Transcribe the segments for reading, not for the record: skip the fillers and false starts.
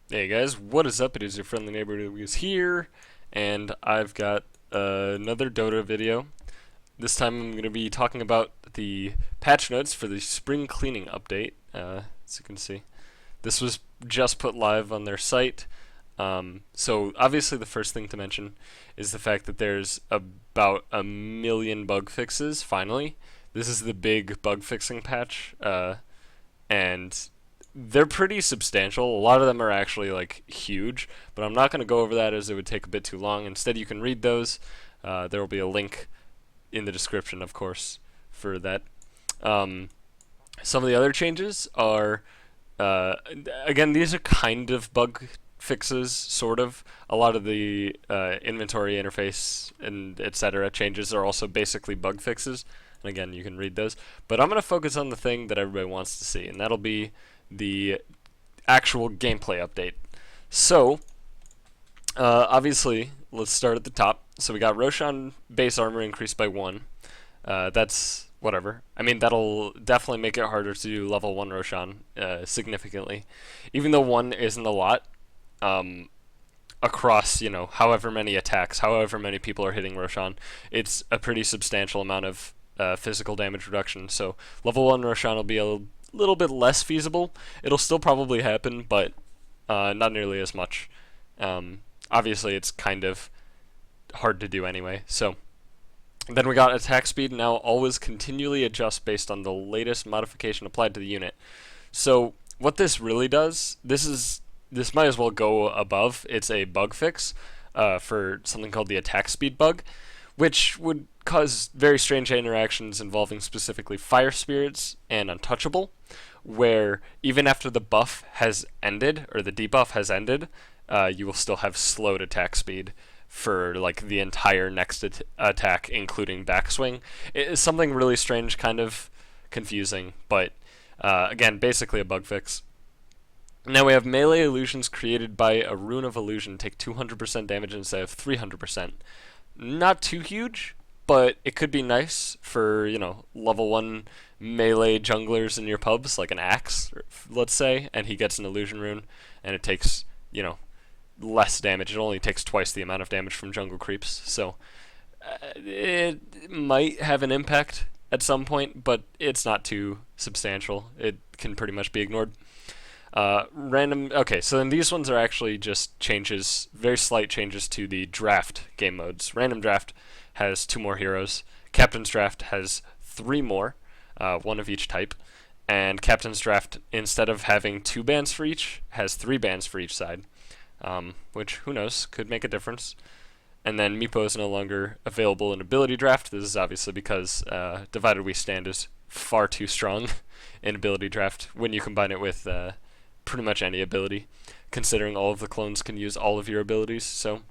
Hey guys, what is up? It is your friendly neighbor Lucas here, and I've got another Dota video. This time I'm going to be talking about the patch notes for the spring cleaning update. As you can see, this was just put live on their site. So obviously the first thing to mention is the fact that there's about 1 million bug fixes, finally. This is the big bug fixing patch, and they're pretty substantial. A lot of them are actually like huge, but I'm not going to go over that as it would take a bit too long. Instead, you can read those. There will be a link in the description, of course, for that. Um, some of the other changes are, uh, again, these are kind of bug fixes, sort of. A lot of the inventory interface and etc. changes are also basically bug fixes. And again, you can read those. But I'm going to focus on the thing that everybody wants to see, and that'll be the actual gameplay update. So, obviously, let's start at the top. So we got Roshan base armor increased by 1. That's whatever. I mean, that'll definitely make it harder to do level 1 Roshan significantly. Even though 1 isn't a lot, um, across, however many attacks, however many people are hitting Roshan, it's a pretty substantial amount of physical damage reduction. So level 1 Roshan will be a little bit less feasible. It'll still probably happen, but not nearly as much. Obviously, it's kind of hard to do anyway. So then we got attack speed now always continually adjust based on the latest modification applied to the unit. So what this really does, this might as well go above. It's a bug fix for something called the attack speed bug, which would cause very strange interactions involving specifically fire spirits and untouchable, where even after the buff has ended or the debuff has ended, you will still have slowed attack speed for like the entire next attack, including backswing. It is something really strange, kind of confusing, but again, basically a bug fix. Now we have melee illusions created by a rune of illusion take 200% damage instead of 300%. Not too huge, but it could be nice for, level 1 melee junglers in your pubs, like an axe, let's say, and he gets an illusion rune, and it takes, less damage. It only takes twice the amount of damage from jungle creeps, so it might have an impact at some point, but it's not too substantial. It can pretty much be ignored. Random. Okay, so then these ones are actually just changes, very slight changes to the draft game modes. Random draft has 2 more heroes. Captain's draft has 3 more, 1 of each type. And Captain's draft, instead of having 2 bans for each, has 3 bans for each side, which who knows could make a difference. And then Meepo is no longer available in ability draft. This is obviously because Divided We Stand is far too strong in ability draft when you combine it with pretty much any ability, considering all of the clones can use all of your abilities, so,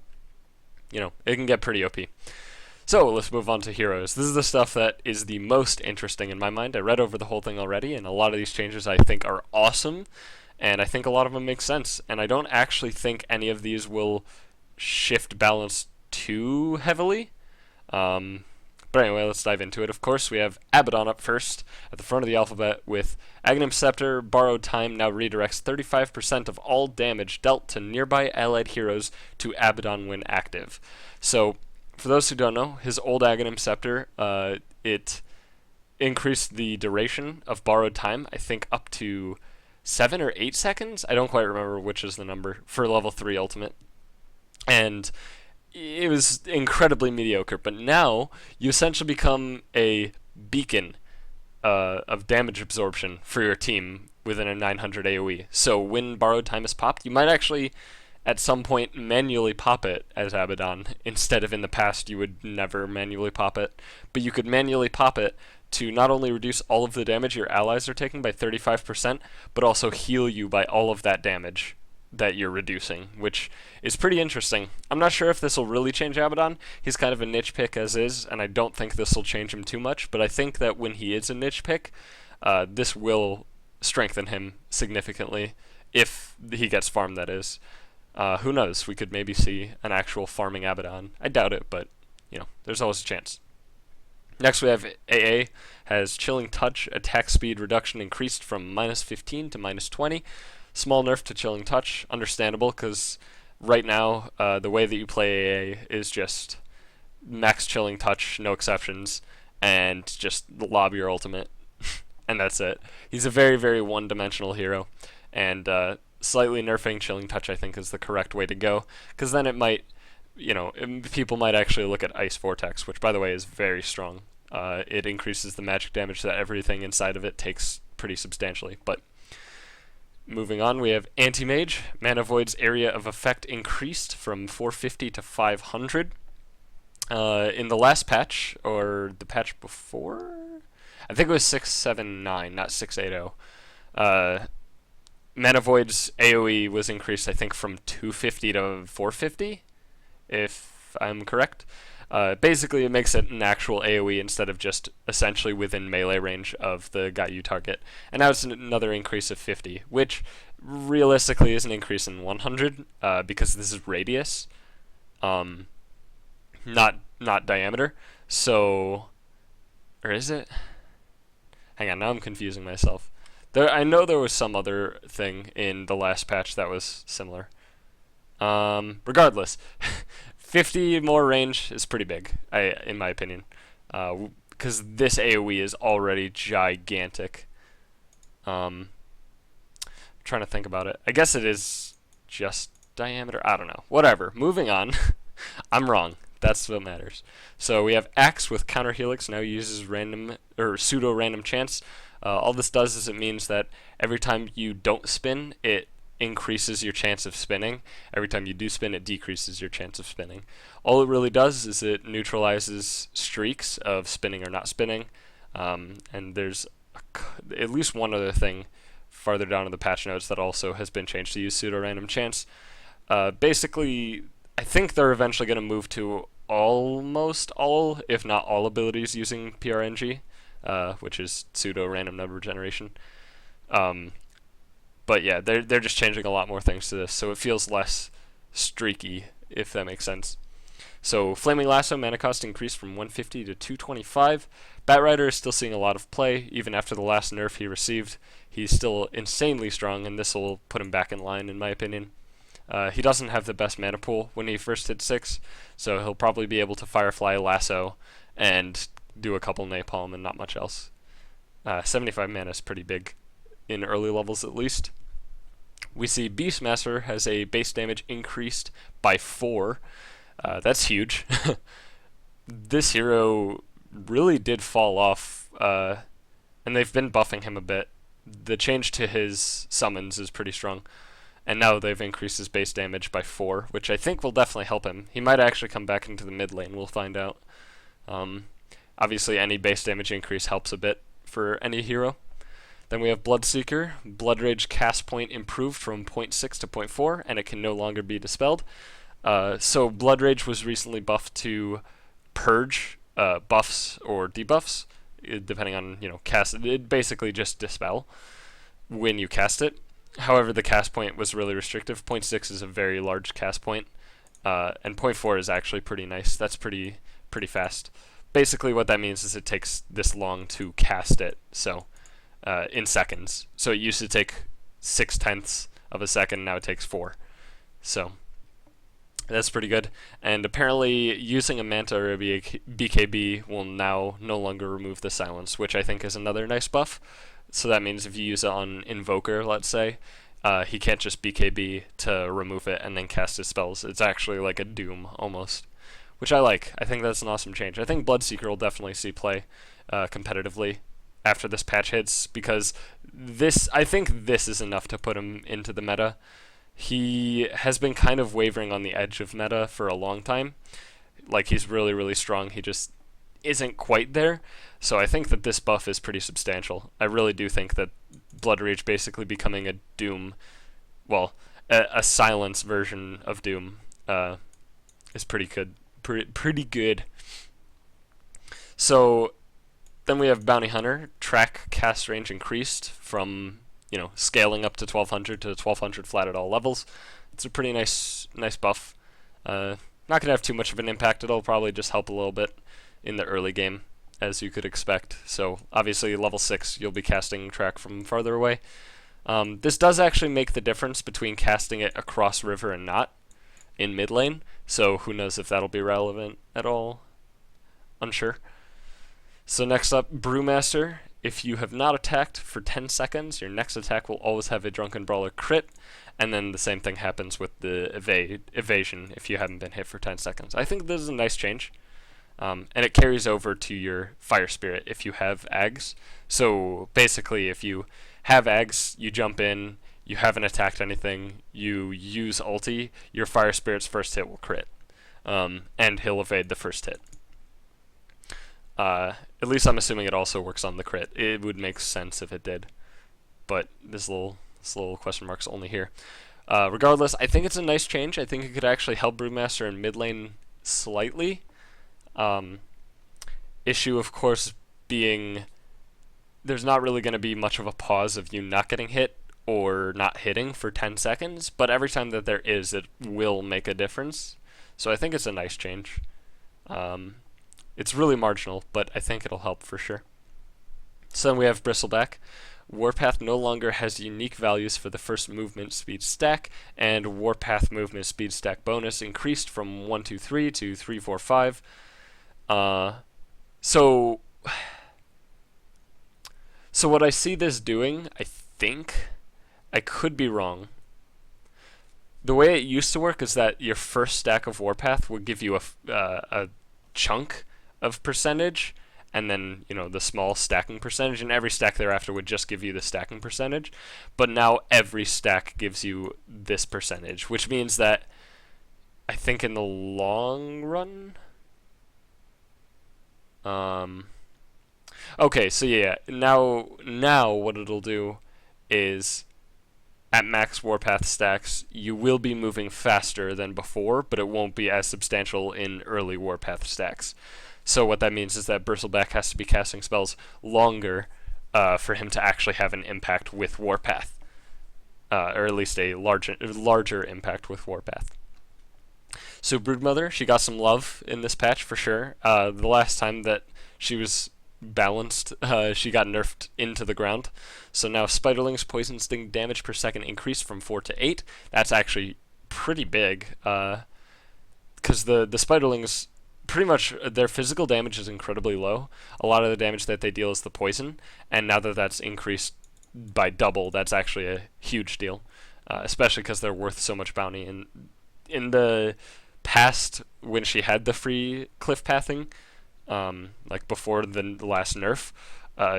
it can get pretty OP. So, let's move on to heroes. This is the stuff that is the most interesting in my mind. I read over the whole thing already, and a lot of these changes I think are awesome, and I think a lot of them make sense, and I don't actually think any of these will shift balance too heavily. But anyway, let's dive into it. Of course, we have Abaddon up first at the front of the alphabet with Aghanim Scepter. Borrowed Time now redirects 35% of all damage dealt to nearby allied heroes to Abaddon when active. So, for those who don't know, his old Aghanim Scepter, it increased the duration of Borrowed Time, I think up to 7 or 8 seconds. I don't quite remember which is the number for level 3 Ultimate. And it was incredibly mediocre, but now you essentially become a beacon of damage absorption for your team within a 900 AoE. So when Borrowed Time is popped, you might actually at some point manually pop it as Abaddon, instead of in the past you would never manually pop it. But you could manually pop it to not only reduce all of the damage your allies are taking by 35%, but also heal you by all of that damage that you're reducing, which is pretty interesting. I'm not sure if this will really change Abaddon. He's kind of a niche pick as is, and I don't think this will change him too much, but I think that when he is a niche pick, this will strengthen him significantly if he gets farmed, that is. Who knows? We could maybe see an actual farming Abaddon. I doubt it, but, there's always a chance. Next we have AA, has Chilling Touch, attack speed reduction increased from -15 to -20. Small nerf to Chilling Touch, understandable, because right now the way that you play AA is just max Chilling Touch, no exceptions, and just lob your ultimate, and that's it. He's a very, very one-dimensional hero, and slightly nerfing Chilling Touch I think is the correct way to go, because then it might, people might actually look at Ice Vortex, which by the way is very strong. It increases the magic damage that everything inside of it takes pretty substantially. But moving on, we have Anti-Mage. Mana Void's area of effect increased from 450 to 500. In the last patch, or the patch before? I think it was 679, not 680. Mana Void's AoE was increased, I think, from 250 to 450, if I'm correct. Basically, it makes it an actual AoE instead of just essentially within melee range of the guy you target. And now it's another increase of 50, which realistically is an increase in 100 because this is radius, not diameter. So, or is it? Hang on, now I'm confusing myself. I know there was some other thing in the last patch that was similar. Regardless, 50 more range is pretty big, in my opinion, because this AoE is already gigantic. Trying to think about it. I guess it is just diameter. I don't know. Whatever. Moving on. I'm wrong. That's what matters. So we have Axe with Counter Helix, now uses random or pseudo random chance. All this does is it means that every time you don't spin, it increases your chance of spinning. Every time you do spin, it decreases your chance of spinning. All it really does is it neutralizes streaks of spinning or not spinning. And there's at least one other thing farther down in the patch notes that also has been changed to use pseudo random chance. Basically, I think they're eventually going to move to almost all, if not all, abilities using PRNG, which is pseudo random number generation. But yeah, they're just changing a lot more things to this, so it feels less streaky, if that makes sense. So Flaming Lasso mana cost increased from 150 to 225. Batrider is still seeing a lot of play, even after the last nerf he received. He's still insanely strong, and this will put him back in line, in my opinion. He doesn't have the best mana pool when he first hit 6, so he'll probably be able to Firefly Lasso and do a couple Napalm and not much else. 75 mana is pretty big, in early levels at least. We see Beastmaster has a base damage increased by 4. That's huge. This hero really did fall off, and they've been buffing him a bit. The change to his summons is pretty strong. And now they've increased his base damage by 4, which I think will definitely help him. He might actually come back into the mid lane, we'll find out. Obviously, any base damage increase helps a bit for any hero. Then we have Bloodseeker. Blood Rage cast point improved from 0.6 to 0.4, and it can no longer be dispelled. So Blood Rage was recently buffed to purge buffs or debuffs, depending on, cast. It basically just dispel when you cast it. However, the cast point was really restrictive. 0.6 is a very large cast point, and 0.4 is actually pretty nice. That's pretty fast. Basically, what that means is it takes this long to cast it, so in seconds. So it used to take 0.6 of a second, now it takes 4. So that's pretty good. And apparently, using a Manta or a BKB will now no longer remove the silence, which I think is another nice buff. So that means if you use it on Invoker, let's say, he can't just BKB to remove it and then cast his spells. It's actually like a Doom, almost, which I like. I think that's an awesome change. I think Bloodseeker will definitely see play competitively after this patch hits, because I think this is enough to put him into the meta. He has been kind of wavering on the edge of meta for a long time. Like, he's really, really strong. He just isn't quite there. So I think that this buff is pretty substantial. I really do think that Blood Rage basically becoming a Doom, well, a silence version of Doom, is pretty good. Pretty good. So then we have Bounty Hunter. Track cast range increased from, scaling up to 1200 to 1200 flat at all levels. It's a pretty nice buff. Not going to have too much of an impact. It'll probably just help a little bit in the early game, as you could expect. So obviously level 6 you'll be casting track from farther away. This does actually make the difference between casting it across river and not in mid lane, so who knows if that'll be relevant at all. Unsure. So next up, Brewmaster. If you have not attacked for 10 seconds, your next attack will always have a Drunken Brawler crit, and then the same thing happens with the evasion if you haven't been hit for 10 seconds. I think this is a nice change, and it carries over to your Fire Spirit if you have Ags. So basically, if you have Ags, you jump in, you haven't attacked anything, you use ulti, your Fire Spirit's first hit will crit, and he'll evade the first hit. At least I'm assuming it also works on the crit. It would make sense if it did, but this little question mark's only here. Regardless, I think it's a nice change. I think it could actually help Brewmaster in mid lane slightly. Issue, of course, being there's not really going to be much of a pause of you not getting hit or not hitting for 10 seconds, but every time that there is, it will make a difference. So I think it's a nice change. It's really marginal, but I think it'll help for sure. So then we have Bristleback. Warpath no longer has unique values for the first movement speed stack, and Warpath movement speed stack bonus increased from 1, 2, 3 to 3, 4, 5. So what I see this doing, I think, I could be wrong. The way it used to work is that your first stack of Warpath would give you a chunk of percentage, and then the small stacking percentage, and every stack thereafter would just give you the stacking percentage. But now every stack gives you this percentage, which means that I think in the long run, okay, so yeah, now what it'll do is at max Warpath stacks, you will be moving faster than before, but it won't be as substantial in early Warpath stacks. So what that means is that Bristleback has to be casting spells longer for him to actually have an impact with Warpath, or at least a larger impact with Warpath. So Broodmother, she got some love in this patch for sure. The last time that she was balanced, she got nerfed into the ground. So now Spiderling's poison sting damage per second increased from 4 to 8. That's actually pretty big, because the Spiderlings, pretty much their physical damage is incredibly low. A lot of the damage that they deal is the poison, and now that that's increased by double, that's actually a huge deal, especially because they're worth so much bounty. And in the past, when she had the free cliff pathing, like before the last nerf,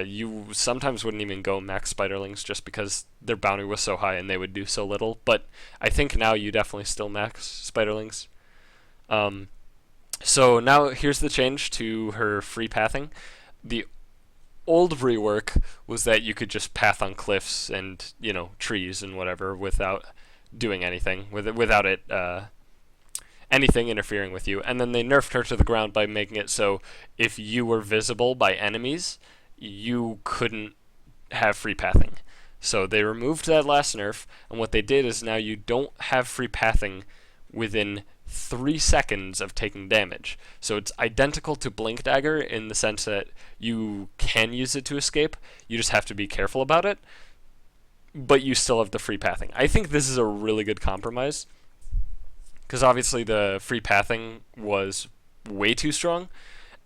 you sometimes wouldn't even go max Spiderlings just because their bounty was so high and they would do so little. But I think now you definitely still max Spiderlings. So now here's the change to her free pathing. The old rework was that you could just path on cliffs and trees and whatever without doing anything, without it anything interfering with you. And then they nerfed her to the ground by making it so if you were visible by enemies, you couldn't have free pathing. So they removed that last nerf, and what they did is now you don't have free pathing within 3 seconds of taking damage. So it's identical to Blink Dagger in the sense that you can use it to escape, you just have to be careful about it, but you still have the free pathing. I think this is a really good compromise, because obviously the free pathing was way too strong,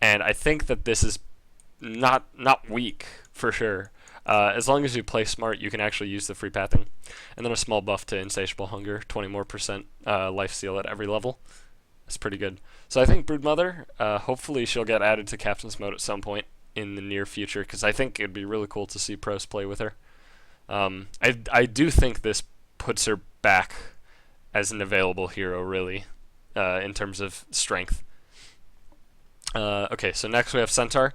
and I think that this is not weak for sure. As long as you play smart, you can actually use the free pathing. And then a small buff to Insatiable Hunger, 20% more life steal at every level. That's pretty good. So I think Broodmother, hopefully she'll get added to Captain's Mode at some point in the near future, because I think it'd be really cool to see pros play with her. I do think this puts her back as an available hero, really, in terms of strength. Okay, so next we have Centaur.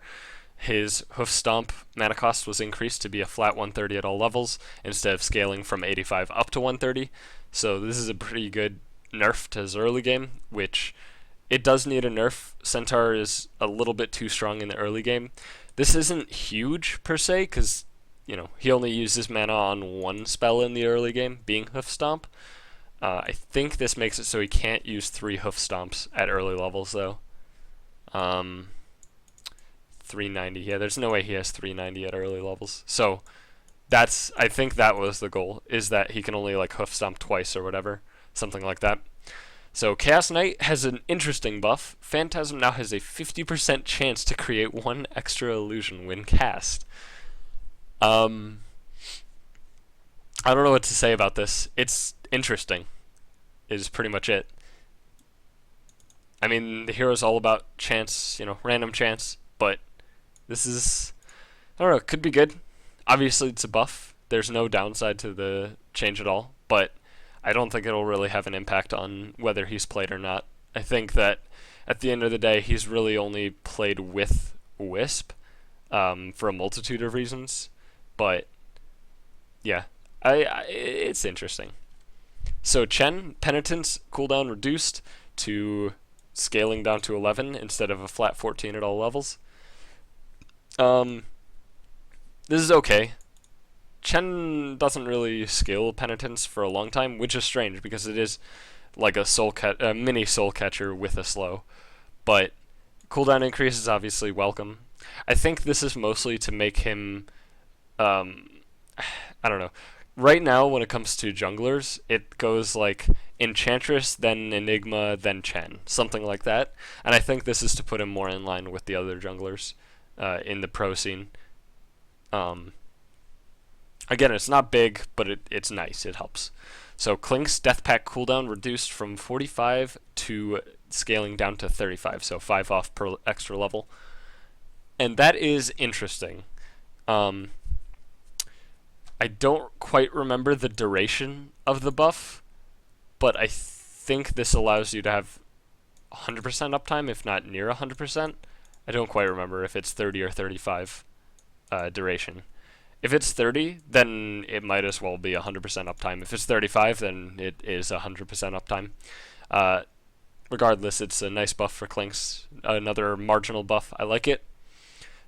His Hoof Stomp mana cost was increased to be a flat 130 at all levels, instead of scaling from 85 up to 130. So this is a pretty good nerf to his early game, which it does need a nerf. Centaur is a little bit too strong in the early game. This isn't huge per se, because he only uses mana on one spell in the early game, being Hoof Stomp. I think this makes it so he can't use 3 Hoof Stomps at early levels, though. 390. Yeah, there's no way he has 390 at early levels. So I think that was the goal, is that he can only like hoof stomp twice or whatever, something like that. So Chaos Knight has an interesting buff. Phantasm now has a 50% chance to create one extra illusion when cast. Um, I don't know what to say about this. It's interesting, is pretty much it. I mean, the hero's all about chance, random chance, but this is, I don't know, it could be good. Obviously, it's a buff. There's no downside to the change at all, but I don't think it'll really have an impact on whether he's played or not. I think that at the end of the day, he's really only played with Wisp for a multitude of reasons, but yeah, it's interesting. So Chen, Penitence, cooldown reduced to scaling down to 11 instead of a flat 14 at all levels. This is okay. Chen doesn't really scale Penitence for a long time, which is strange because it is like a mini soul catcher with a slow. But cooldown increase is obviously welcome. I think this is mostly to make him, I don't know. Right now, when it comes to junglers, it goes like Enchantress, then Enigma, then Chen, something like that. And I think this is to put him more in line with the other junglers in the pro scene. Again, it's not big, but it's nice. It helps. So Klink's Death Pact cooldown reduced from 45 to scaling down to 35, so 5 off per extra level. And that is interesting. I don't quite remember the duration of the buff, but I think this allows you to have 100% uptime, if not near 100%. I don't quite remember if it's 30 or 35 duration. If it's 30, then it might as well be 100% uptime. If it's 35, then it is 100% uptime. Regardless, it's a nice buff for Klinks. Another marginal buff. I like it.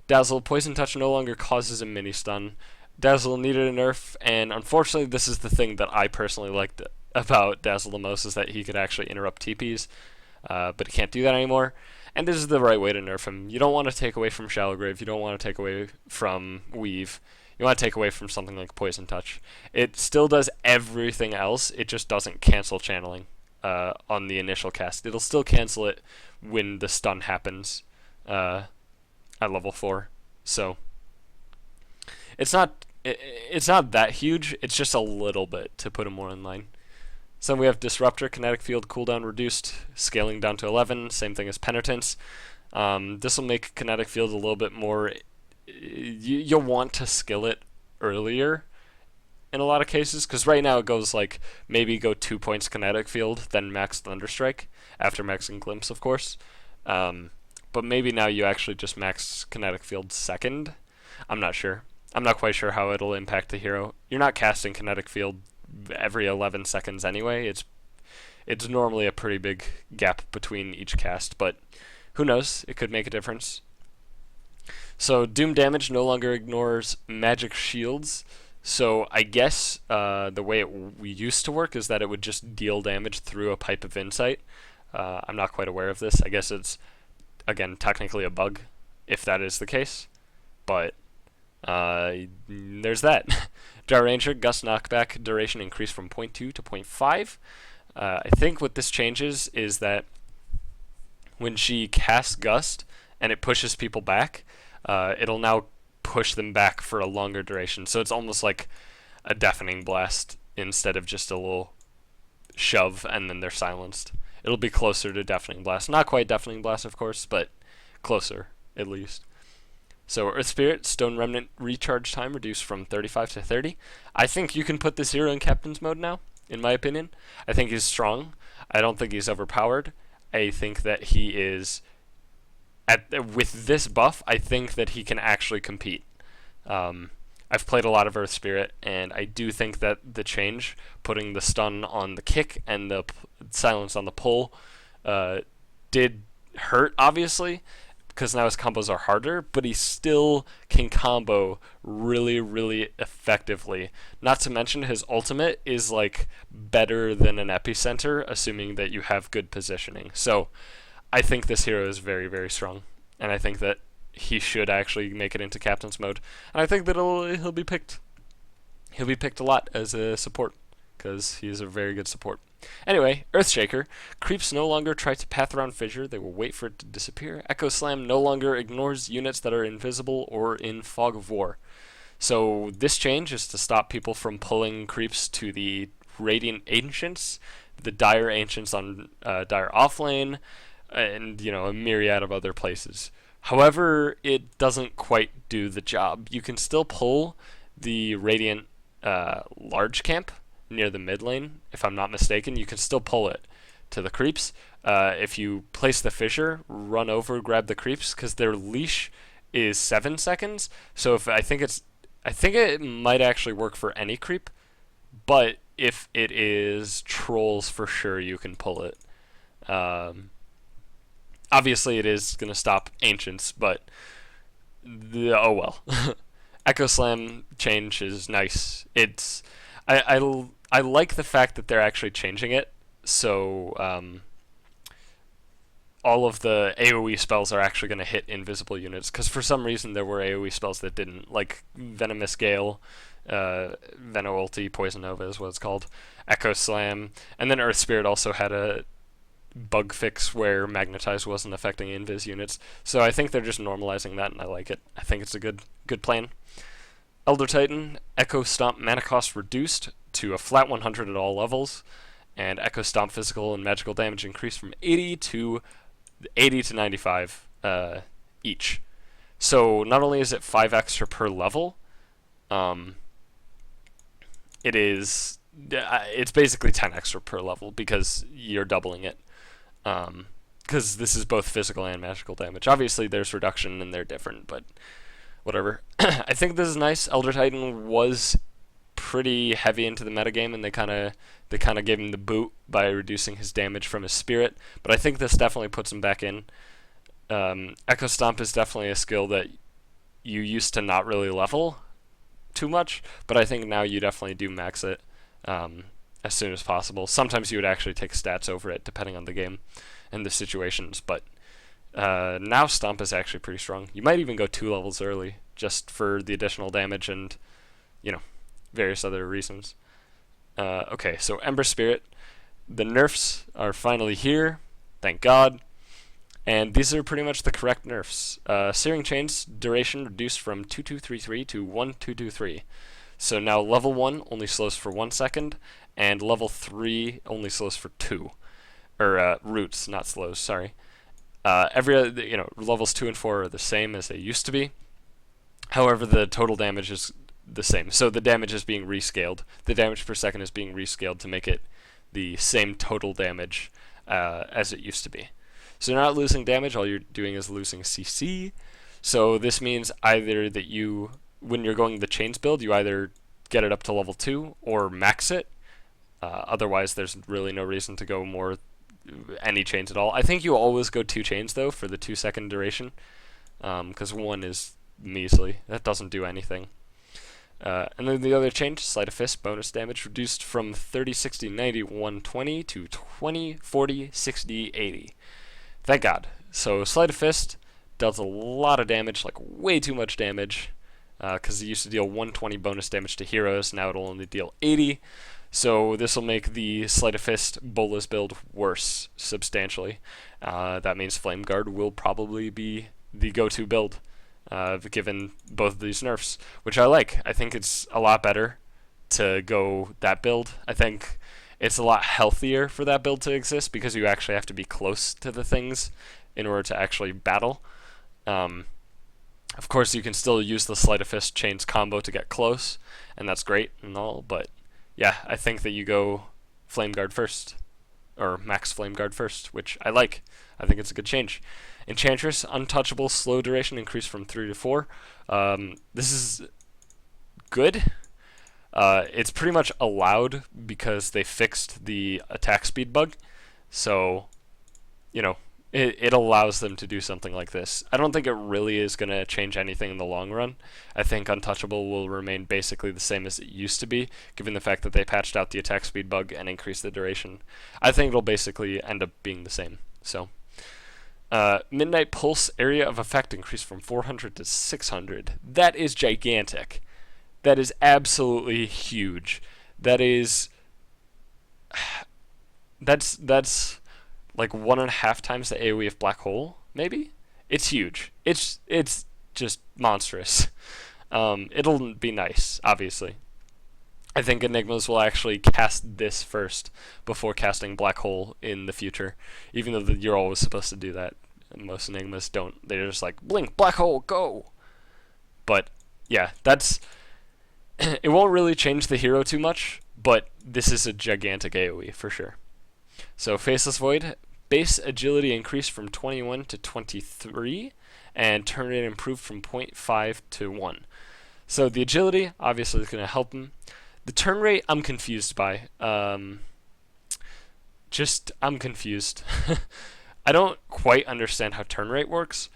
Dazzle, Poison Touch no longer causes a mini stun. Dazzle needed a nerf, and unfortunately this is the thing that I personally liked about Dazzle the most, is that he could actually interrupt TPs, but he can't do that anymore. And this is the right way to nerf him. You don't want to take away from Shallow Grave, you don't want to take away from Weave, you want to take away from something like Poison Touch. It still does everything else, it just doesn't cancel channeling on the initial cast. It'll still cancel it when the stun happens at level 4. So it's not that huge, it's just a little bit to put him more in line. So we have Disruptor, Kinetic Field cooldown reduced, scaling down to 11, same thing as Penitence. This will make Kinetic Field a little bit more, you'll want to skill it earlier in a lot of cases, because right now it goes like, maybe go 2 points Kinetic Field, then max Thunderstrike, after maxing Glimpse of course. But maybe now you actually just max Kinetic Field second. I'm not sure. I'm not quite sure how it'll impact the hero. You're not casting Kinetic Field every 11 seconds anyway. It's normally a pretty big gap between each cast, but who knows? It could make a difference. So Doom damage no longer ignores magic shields. So I guess the way it used to work is that it would just deal damage through a Pipe of Insight. I'm not quite aware of this. I guess it's, again, technically a bug, if that is the case. But there's that. Gyro Ranger, Gust knockback duration increased from 0.2 to 0.5. I think what this changes is that when she casts Gust and it pushes people back, it'll now push them back for a longer duration. So it's almost like a deafening blast instead of just a little shove and then they're silenced. It'll be closer to deafening blast. Not quite deafening blast, of course, but closer at least. So Earth Spirit, Stone Remnant recharge time reduced from 35 to 30. I think you can put this hero in Captain's mode now, in my opinion. I think he's strong. I don't think he's overpowered. I think that he is, with this buff, I think that he can actually compete. I've played a lot of Earth Spirit, and I do think that the change, putting the stun on the kick and the silence on the pull, did hurt, obviously, because now his combos are harder, but he still can combo really, really effectively. Not to mention his ultimate is like better than an Epicenter, assuming that you have good positioning. So I think this hero is very, very strong, and I think that he should actually make it into Captain's mode, and I think that he'll be picked He'll be picked a lot as a support because he's a very good support. Anyway, Earthshaker. Creeps no longer try to path around Fissure, they will wait for it to disappear. Echo Slam no longer ignores units that are invisible or in Fog of War. So this change is to stop people from pulling creeps to the Radiant Ancients, the Dire Ancients on Dire offlane, and a myriad of other places. However, it doesn't quite do the job. You can still pull the Radiant large camp near the mid lane, if I'm not mistaken. You can still pull it to the creeps. If you place the Fissure, run over, grab the creeps, because their leash is 7 seconds. So if I think it might actually work for any creep, but if it is trolls for sure, you can pull it. Obviously, it is going to stop ancients, but oh well. Echo Slam change is nice. I like the fact that they're actually changing it, so all of the AoE spells are actually going to hit invisible units, because for some reason there were AoE spells that didn't, like Venomous Gale, Veno Ulti, Poison Nova is what it's called, Echo Slam, and then Earth Spirit also had a bug fix where Magnetize wasn't affecting invis units, so I think they're just normalizing that, and I like it. I think it's a good plan. Elder Titan, Echo Stomp mana cost reduced to a flat 100 at all levels, and Echo Stomp physical and magical damage increased from 80 to 95 each. So not only is it 5 extra per level, it's basically 10 extra per level because you're doubling it. Because this is both physical and magical damage. Obviously, there's reduction and they're different, but whatever. I think this is nice. Elder Titan was pretty heavy into the metagame, and they kind of gave him the boot by reducing his damage from his spirit. But I think this definitely puts him back in. Echo Stomp is definitely a skill that you used to not really level too much, but I think now you definitely do max it as soon as possible. Sometimes you would actually take stats over it, depending on the game and the situations, but now Stomp is actually pretty strong. You might even go 2 levels early, just for the additional damage and, various other reasons. Okay, so Ember Spirit. The nerfs are finally here, thank God. And these are pretty much the correct nerfs. Searing Chain's duration reduced from 2233 to 1223. So now level 1 only slows for 1 second, and level 3 only slows for 2. Or roots, not slows, sorry. Every other, levels 2 and 4 are the same as they used to be. However, the total damage is the same. So the damage is being rescaled. The damage per second is being rescaled to make it the same total damage as it used to be. So you're not losing damage, all you're doing is losing CC. So this means either that when you're going the chains build, you either get it up to level 2 or max it. Otherwise, there's really no reason to go any chains at all. I think you always go 2 chains, though, for the 2 second duration, because 1 is measly. That doesn't do anything. And then the other change, Sleight of Fist, bonus damage reduced from 30, 60, 90, 120 to 20, 40, 60, 80. Thank God. So Sleight of Fist dealt a lot of damage, like way too much damage, because it used to deal 120 bonus damage to heroes. Now it'll only deal 80. So this will make the Sleight of Fist Bolas build worse substantially. That means Flame Guard will probably be the go-to build, given both of these nerfs, which I like. I think it's a lot better to go that build. I think it's a lot healthier for that build to exist because you actually have to be close to the things in order to actually battle. Of course, you can still use the Sleight of Fist Chains combo to get close, and that's great and all, but yeah, I think that you go Flame Guard first, or max Flame Guard first, which I like. I think it's a good change. Enchantress, Untouchable, slow duration increased from 3 to 4. This is good. It's pretty much allowed because they fixed the attack speed bug, so, it allows them to do something like this. I don't think it really is going to change anything in the long run. I think Untouchable will remain basically the same as it used to be, given the fact that they patched out the attack speed bug and increased the duration. I think it'll basically end up being the same. So, Midnight Pulse area of effect increased from 400 to 600. That is gigantic. That is absolutely huge. That is that's like 1.5 times the AoE of Black Hole, maybe. It's huge. It's just monstrous. It'll be nice, obviously. I think Enigmas will actually cast this first before casting Black Hole in the future, even though you're always supposed to do that. Most Enigmas don't. They're just like, blink, Black Hole, go! But, yeah, that's... It won't really change the hero too much, but this is a gigantic AoE, for sure. So, Faceless Void, base agility increased from 21 to 23, and turn rate improved from 0.5 to 1. So, the agility, obviously, is going to help him. The turn rate, I'm confused by. I'm confused. I don't quite understand how turn rate works.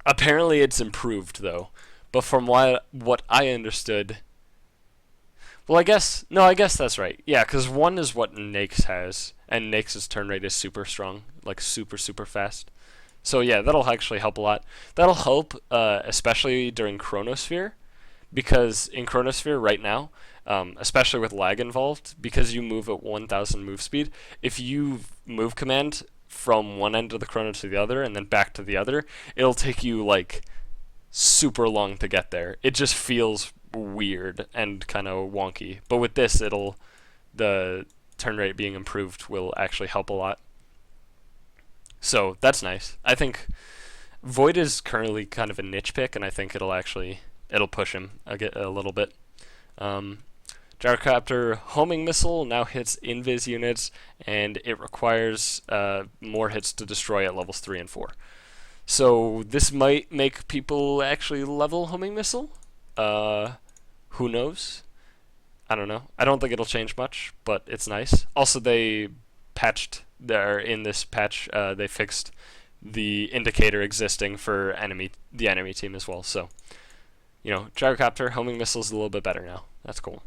Apparently it's improved, though. But from what I understood... Well, I guess that's right. Yeah, because 1 is what Nake's has, and Nake's turn rate is super strong. Like, super, super fast. So, yeah, that'll actually help a lot. That'll help, especially during Chronosphere. Because in Chronosphere right now, especially with lag involved, because you move at 1000 move speed, if you move command from one end of the chrono to the other and then back to the other, it'll take you like super long to get there. It just feels weird and kind of wonky. But with this, the turn rate being improved will actually help a lot. So that's nice. I think Void is currently kind of a niche pick, and I think it'll push him a little bit. Gyrocopter homing missile now hits invis units, and it requires more hits to destroy at levels 3 and 4. So this might make people actually level homing missile. Who knows? I don't know. I don't think it'll change much, but it's nice. Also, they patched in this patch. They fixed the indicator existing for the enemy team as well. So, Gyrocopter homing missile is a little bit better now. That's cool.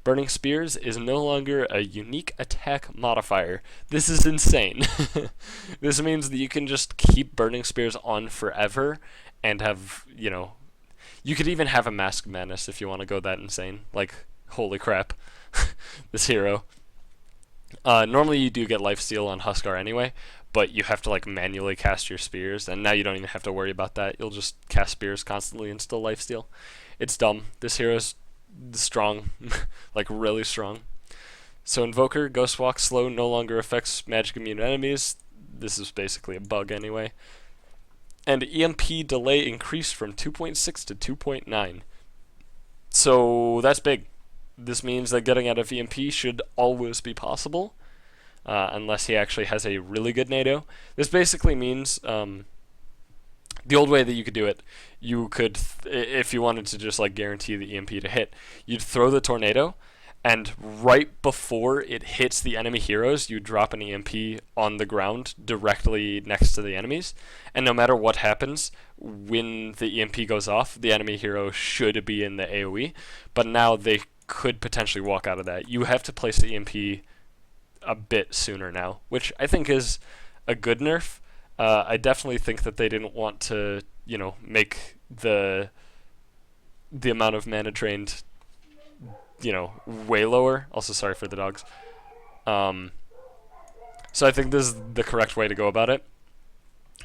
Burning Spears is no longer a unique attack modifier. This is insane. This means that you can just keep Burning Spears on forever and have, you could even have a Mask Madness if you want to go that insane. Like, holy crap. This hero. Normally you do get lifesteal on Huskar anyway, but you have to manually cast your spears, and now you don't even have to worry about that. You'll just cast spears constantly and still lifesteal. It's dumb. This hero's strong, really strong. So Invoker, Ghost Walk, slow, no longer affects magic immune enemies. This is basically a bug anyway. And EMP delay increased from 2.6 to 2.9. So that's big. This means that getting out of EMP should always be possible, unless he actually has a really good NATO. This basically means the old way that you could do it, you could, if you wanted to just guarantee the EMP to hit, you'd throw the tornado, and right before it hits the enemy heroes, you drop an EMP on the ground directly next to the enemies, and no matter what happens, when the EMP goes off, the enemy hero should be in the AoE, but now they could potentially walk out of that. You have to place the EMP a bit sooner now, which I think is a good nerf. I definitely think that they didn't want to, make the amount of mana drained, way lower. Also, sorry for the dogs. So I think this is the correct way to go about it.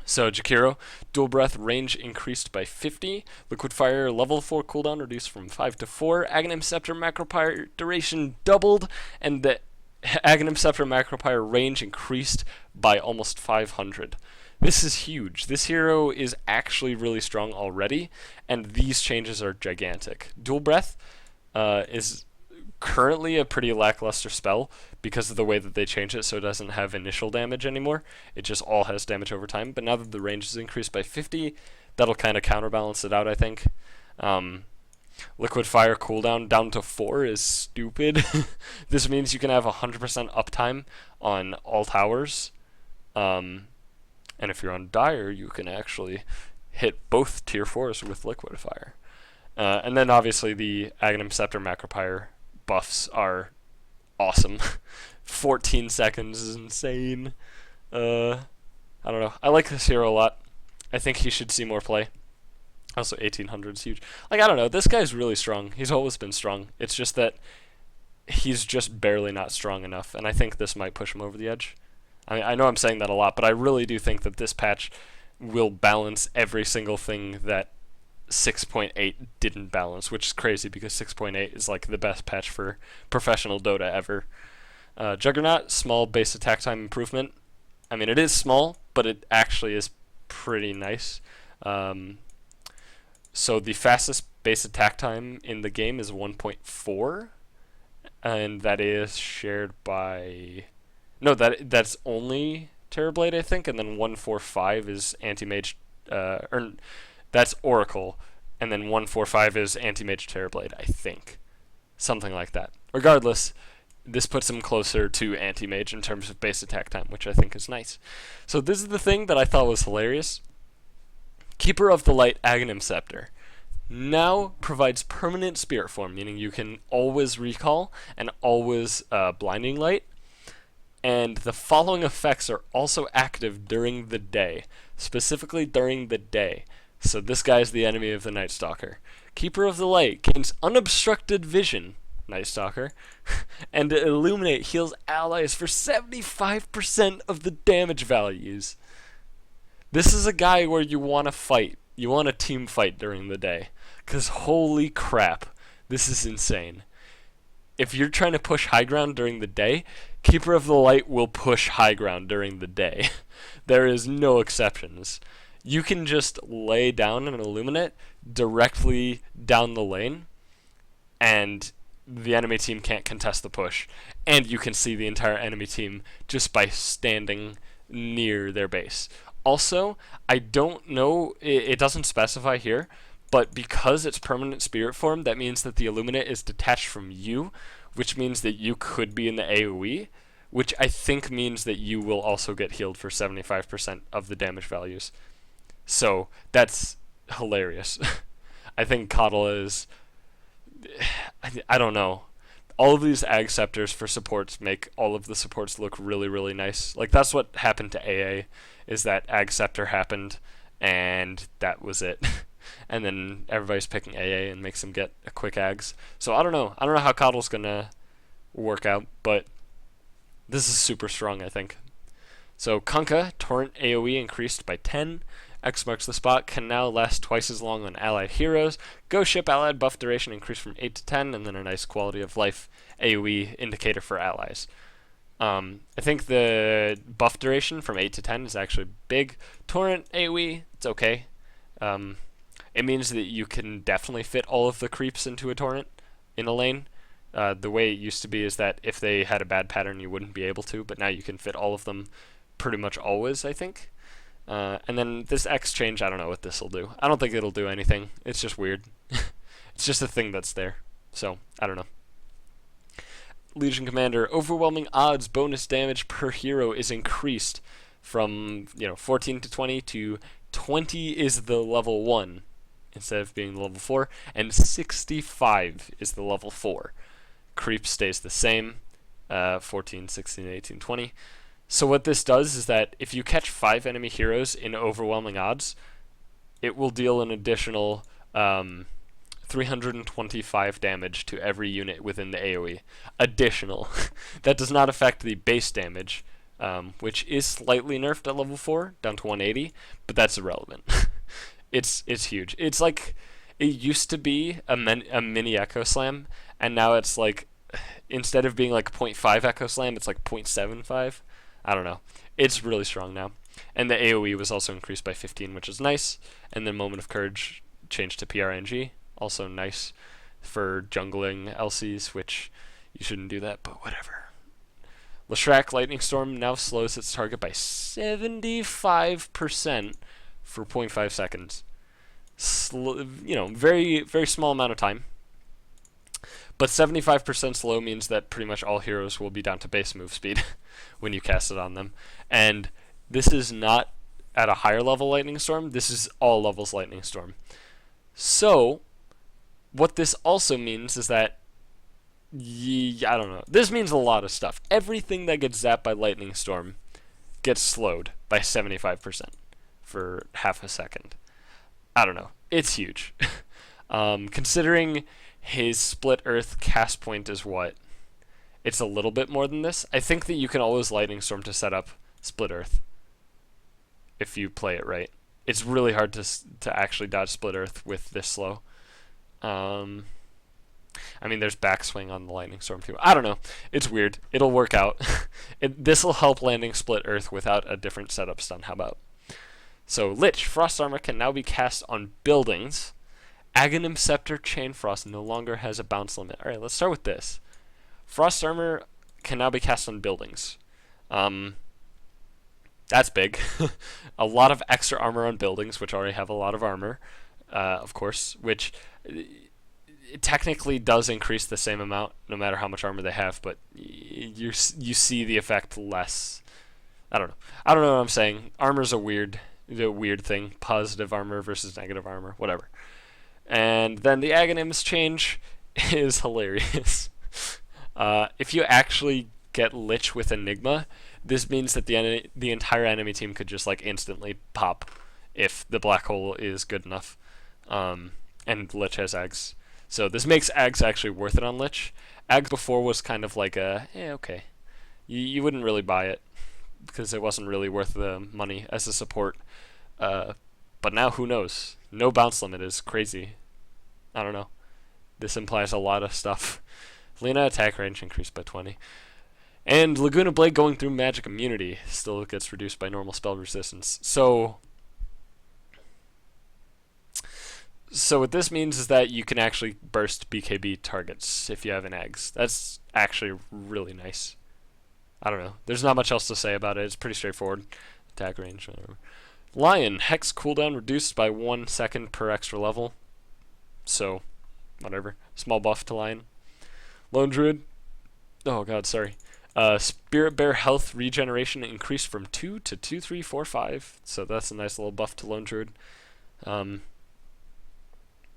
So Jakiro, Dual Breath range increased by 50. Liquid Fire level 4 cooldown reduced from 5 to 4. Aghanim Scepter Macropyre duration doubled, and the Aghanim Scepter Macropyre range increased by almost 500. This is huge. This hero is actually really strong already, and these changes are gigantic. Dual Breath is currently a pretty lackluster spell because of the way that they changed it, so it doesn't have initial damage anymore. It just all has damage over time. But now that the range is increased by 50, that'll kind of counterbalance it out, I think. Liquid Fire cooldown down to 4 is stupid. This means you can have 100% uptime on all towers. And if you're on Dire, you can actually hit both tier 4s with Liquid Fire. And then obviously the Aghanim Scepter Macropyre buffs are awesome. 14 seconds is insane. I don't know. I like this hero a lot. I think he should see more play. Also, 1800 is huge. Like, I don't know. This guy's really strong. He's always been strong. It's just that he's just barely not strong enough, and I think this might push him over the edge. I know I'm saying that a lot, but I really do think that this patch will balance every single thing that 6.8 didn't balance, which is crazy because 6.8 is like the best patch for professional Dota ever. Juggernaut, small base attack time improvement. I mean, it is small, but it actually is pretty nice. So the fastest base attack time in the game is 1.4, and that is shared by that's only Terrorblade, I think, and then 145 is Anti-Mage, or that's Oracle, and then 145 is Anti-Mage Terrorblade, I think. Something like that. Regardless, this puts him closer to Anti-Mage in terms of base attack time, which I think is nice. So this is the thing that I thought was hilarious. Keeper of the Light Aghanim Scepter now provides permanent spirit form, meaning you can always recall and always blinding light. And the following effects are also active during the day, specifically during the day. So this guy's the enemy of the Night Stalker. Keeper of the Light gains unobstructed vision, Night Stalker, and Illuminate heals allies for 75% of the damage values. This is a guy where you want to fight. You want a team fight during the day. Because holy crap, this is insane. If you're trying to push high ground during the day, Keeper of the Light will push high ground during the day. There is no exceptions. You can just lay down an Illuminate directly down the lane, and the enemy team can't contest the push. And you can see the entire enemy team just by standing near their base. Also, I don't know, it doesn't specify here, but because it's permanent spirit form, that means that the Illuminate is detached from you, which means that you could be in the AoE, which I think means that you will also get healed for 75% of the damage values. So that's hilarious. I think Coddle is... I don't know. All of these Ag Scepters for supports make all of the supports look really, really nice. Like, that's what happened to AA, is that Ag Scepter happened, and that was it. And then everybody's picking AA and makes them get a quick Ags. So I don't know. I don't know how Coddle's going to work out, but this is super strong, I think. So Kunkka, Torrent AoE increased by 10. X marks the spot, can now last twice as long on allied heroes. Ghost Ship allied buff duration increased from 8 to 10, and then a nice quality of life AoE indicator for allies. I think the buff duration from 8 to 10 is actually big. Torrent AoE, it's okay. It means that you can definitely fit all of the creeps into a Torrent in a lane. The way it used to be is that if they had a bad pattern, you wouldn't be able to, but now you can fit all of them pretty much always, I think. And then this X change, I don't know what this will do. I don't think it'll do anything. It's just weird. It's just a thing that's there. So, I don't know. Legion Commander, overwhelming odds bonus damage per hero is increased from 14 to 20 to 20 is the level 1 instead of being the level 4, and 65 is the level 4. Creep stays the same, 14, 16, 18, 20. So what this does is that if you catch 5 enemy heroes in overwhelming odds, it will deal an additional 325 damage to every unit within the AoE. Additional. That does not affect the base damage, which is slightly nerfed at level 4, down to 180, but that's irrelevant. It's huge. It's like, it used to be a mini Echo Slam, and now it's like, instead of being like 0.5 Echo Slam, it's like 0.75. I don't know. It's really strong now. And the AoE was also increased by 15, which is nice. And then Moment of Courage changed to PRNG. Also nice for jungling LCs, which you shouldn't do that, but whatever. Leshrac Lightning Storm now slows its target by 75% for 0.5 seconds. Very, very small amount of time. But 75% slow means that pretty much all heroes will be down to base move speed when you cast it on them. And this is not at a higher level Lightning Storm. This is all levels Lightning Storm. So, what this also means is that, I don't know. This means a lot of stuff. Everything that gets zapped by Lightning Storm gets slowed by 75% for half a second. I don't know. it's huge. Considering his split earth cast point is what? It's a little bit more than this. I think that you can always Lightning Storm to set up split earth if you play it right. It's really hard to actually dodge split earth with this slow. I mean, there's backswing on the Lightning Storm too. I don't know. It's weird. It'll work out. This will help landing split earth without a different setup stun. How about? So Lich, Frost Armor can now be cast on buildings. Aghanim Scepter Chain Frost no longer has a bounce limit. Alright, let's start with this. Frost Armor can now be cast on buildings. That's big. A lot of extra armor on buildings, which already have a lot of armor, of course, which it technically does increase the same amount no matter how much armor they have, but you see the effect less. I don't know what I'm saying. Armor's a weird thing. Positive armor versus negative armor, whatever. And then the Aghanim's change is hilarious. If you actually get Lich with Enigma, this means that the entire enemy team could just like instantly pop if the black hole is good enough. And Lich has Ags. So this makes Ags actually worth it on Lich. Ags before was kind of like okay. You wouldn't really buy it because it wasn't really worth the money as a support. But now who knows? No bounce limit is crazy. I don't know. This implies a lot of stuff. Lena attack range increased by 20. And Laguna Blade going through magic immunity still gets reduced by normal spell resistance. So what this means is that you can actually burst BKB targets if you have an eggs. That's actually really nice. I don't know. There's not much else to say about it. It's pretty straightforward. Attack range, whatever. Lion, Hex cooldown reduced by 1 second per extra level. So, whatever. Small buff to Lion. Lone Druid. Oh god, sorry. Spirit Bear health regeneration increased from 2 to 2, 3, 4, 5. So that's a nice little buff to Lone Druid.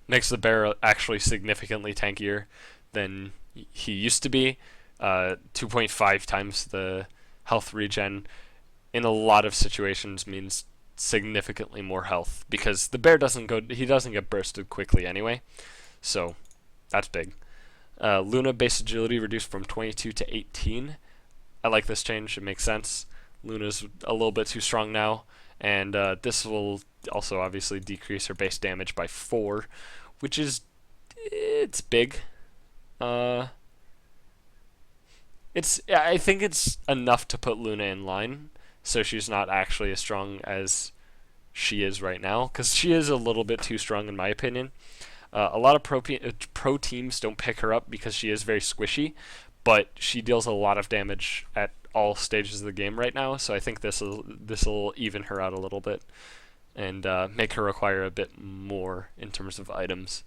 Makes the bear actually significantly tankier than he used to be. 2.5 times the health regen in a lot of situations means significantly more health because the bear doesn't get bursted quickly anyway. So that's big. Luna base agility reduced from 22 to 18. I like this change. It makes sense. Luna's a little bit too strong now, and this will also obviously decrease her base damage by 4, which is it's big. I think it's enough to put Luna in line, so she's not actually as strong as she is right now, because she is a little bit too strong in my opinion. A lot of pro teams don't pick her up because she is very squishy, but she deals a lot of damage at all stages of the game right now, so I think this will even her out a little bit and make her require a bit more in terms of items,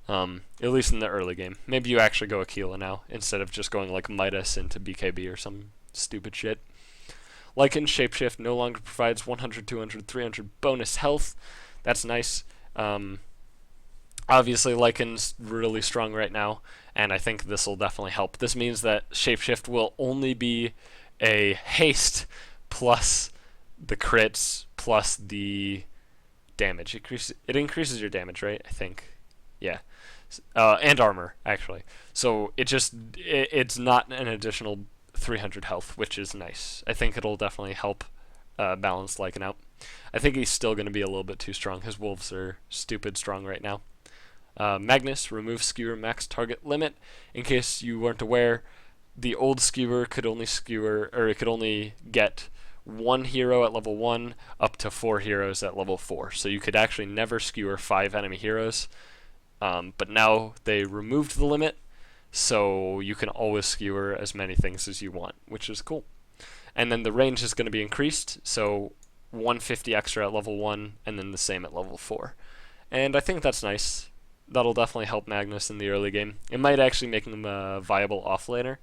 at least in the early game. Maybe you actually go Aquila now instead of just going like Midas into BKB or some stupid shit. Lycan Shapeshift no longer provides 100, 200, 300 bonus health. That's nice. Obviously, Lycan's really strong right now, and I think this will definitely help. This means that Shapeshift will only be a haste plus the crits plus the damage. It increases your damage, right? I think. Yeah. And armor, actually. So it's not an additional 300 health, which is nice. I think it'll definitely help balance Lycan out. I think he's still going to be a little bit too strong. His wolves are stupid strong right now. Magnus removes skewer max target limit. In case you weren't aware, the old skewer could only get 1 hero at level 1 up to 4 heroes at level 4. So you could actually never skewer 5 enemy heroes. But now they removed the limit, so you can always skewer as many things as you want, which is cool. And then the range is going to be increased, so 150 extra at level 1, and then the same at level 4. And I think that's nice. That'll definitely help Magnus in the early game. It might actually make him a viable offlaner.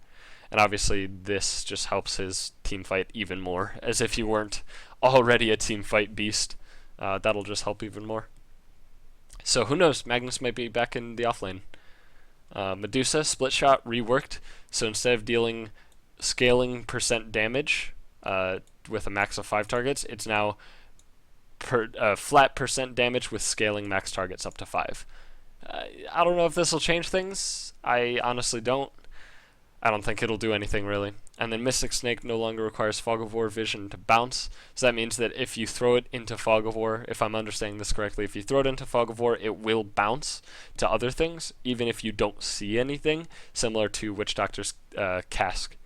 And obviously this just helps his team fight even more, as if you weren't already a team fight beast. That'll just help even more. So who knows, Magnus might be back in the offlane. Medusa, split shot reworked, so instead of dealing scaling % damage with a max of 5 targets, it's now flat percent damage with scaling max targets up to 5. I don't know if this will change things. I honestly don't. I don't think it'll do anything really. And then Mystic Snake no longer requires Fog of War vision to bounce. So that means that if you throw it into Fog of War, if I'm understanding this correctly, if you throw it into Fog of War, it will bounce to other things, even if you don't see anything, similar to Witch Doctor's Cask.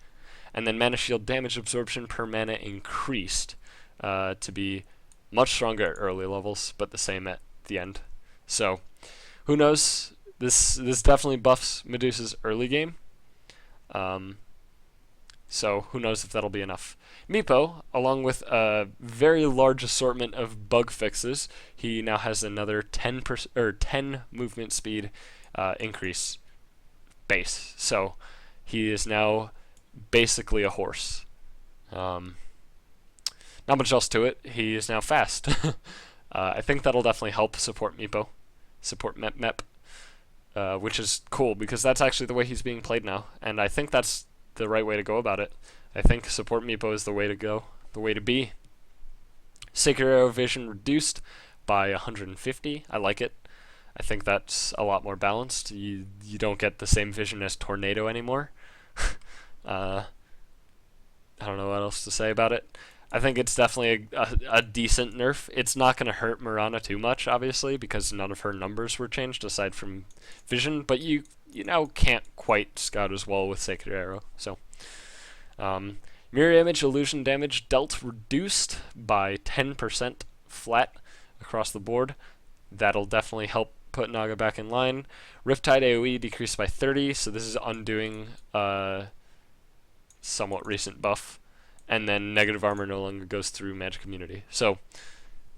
And then Mana Shield damage absorption per mana increased to be much stronger at early levels, but the same at the end. So, who knows? This definitely buffs Medusa's early game. So who knows if that'll be enough. Meepo, along with a very large assortment of bug fixes, he now has another 10 movement speed increase base. So he is now basically a horse. Not much else to it. He is now fast. I think that'll definitely help support Meepo, support Mep, which is cool because that's actually the way he's being played now, and I think that's the right way to go about it. I think support Meepo is the way to go, the way to be. Sacred Arrow Vision reduced by 150. I like it. I think that's a lot more balanced. You don't get the same vision as Tornado anymore. I don't know what else to say about it. I think it's definitely a decent nerf. It's not going to hurt Mirana too much, obviously, because none of her numbers were changed aside from vision, but you now can't quite scout as well with Sacred Arrow. So, Mirror Image illusion damage dealt reduced by 10% flat across the board. That'll definitely help put Naga back in line. Riptide AoE decreased by 30, so this is undoing a somewhat recent buff. And then negative armor no longer goes through Magic Immunity. So,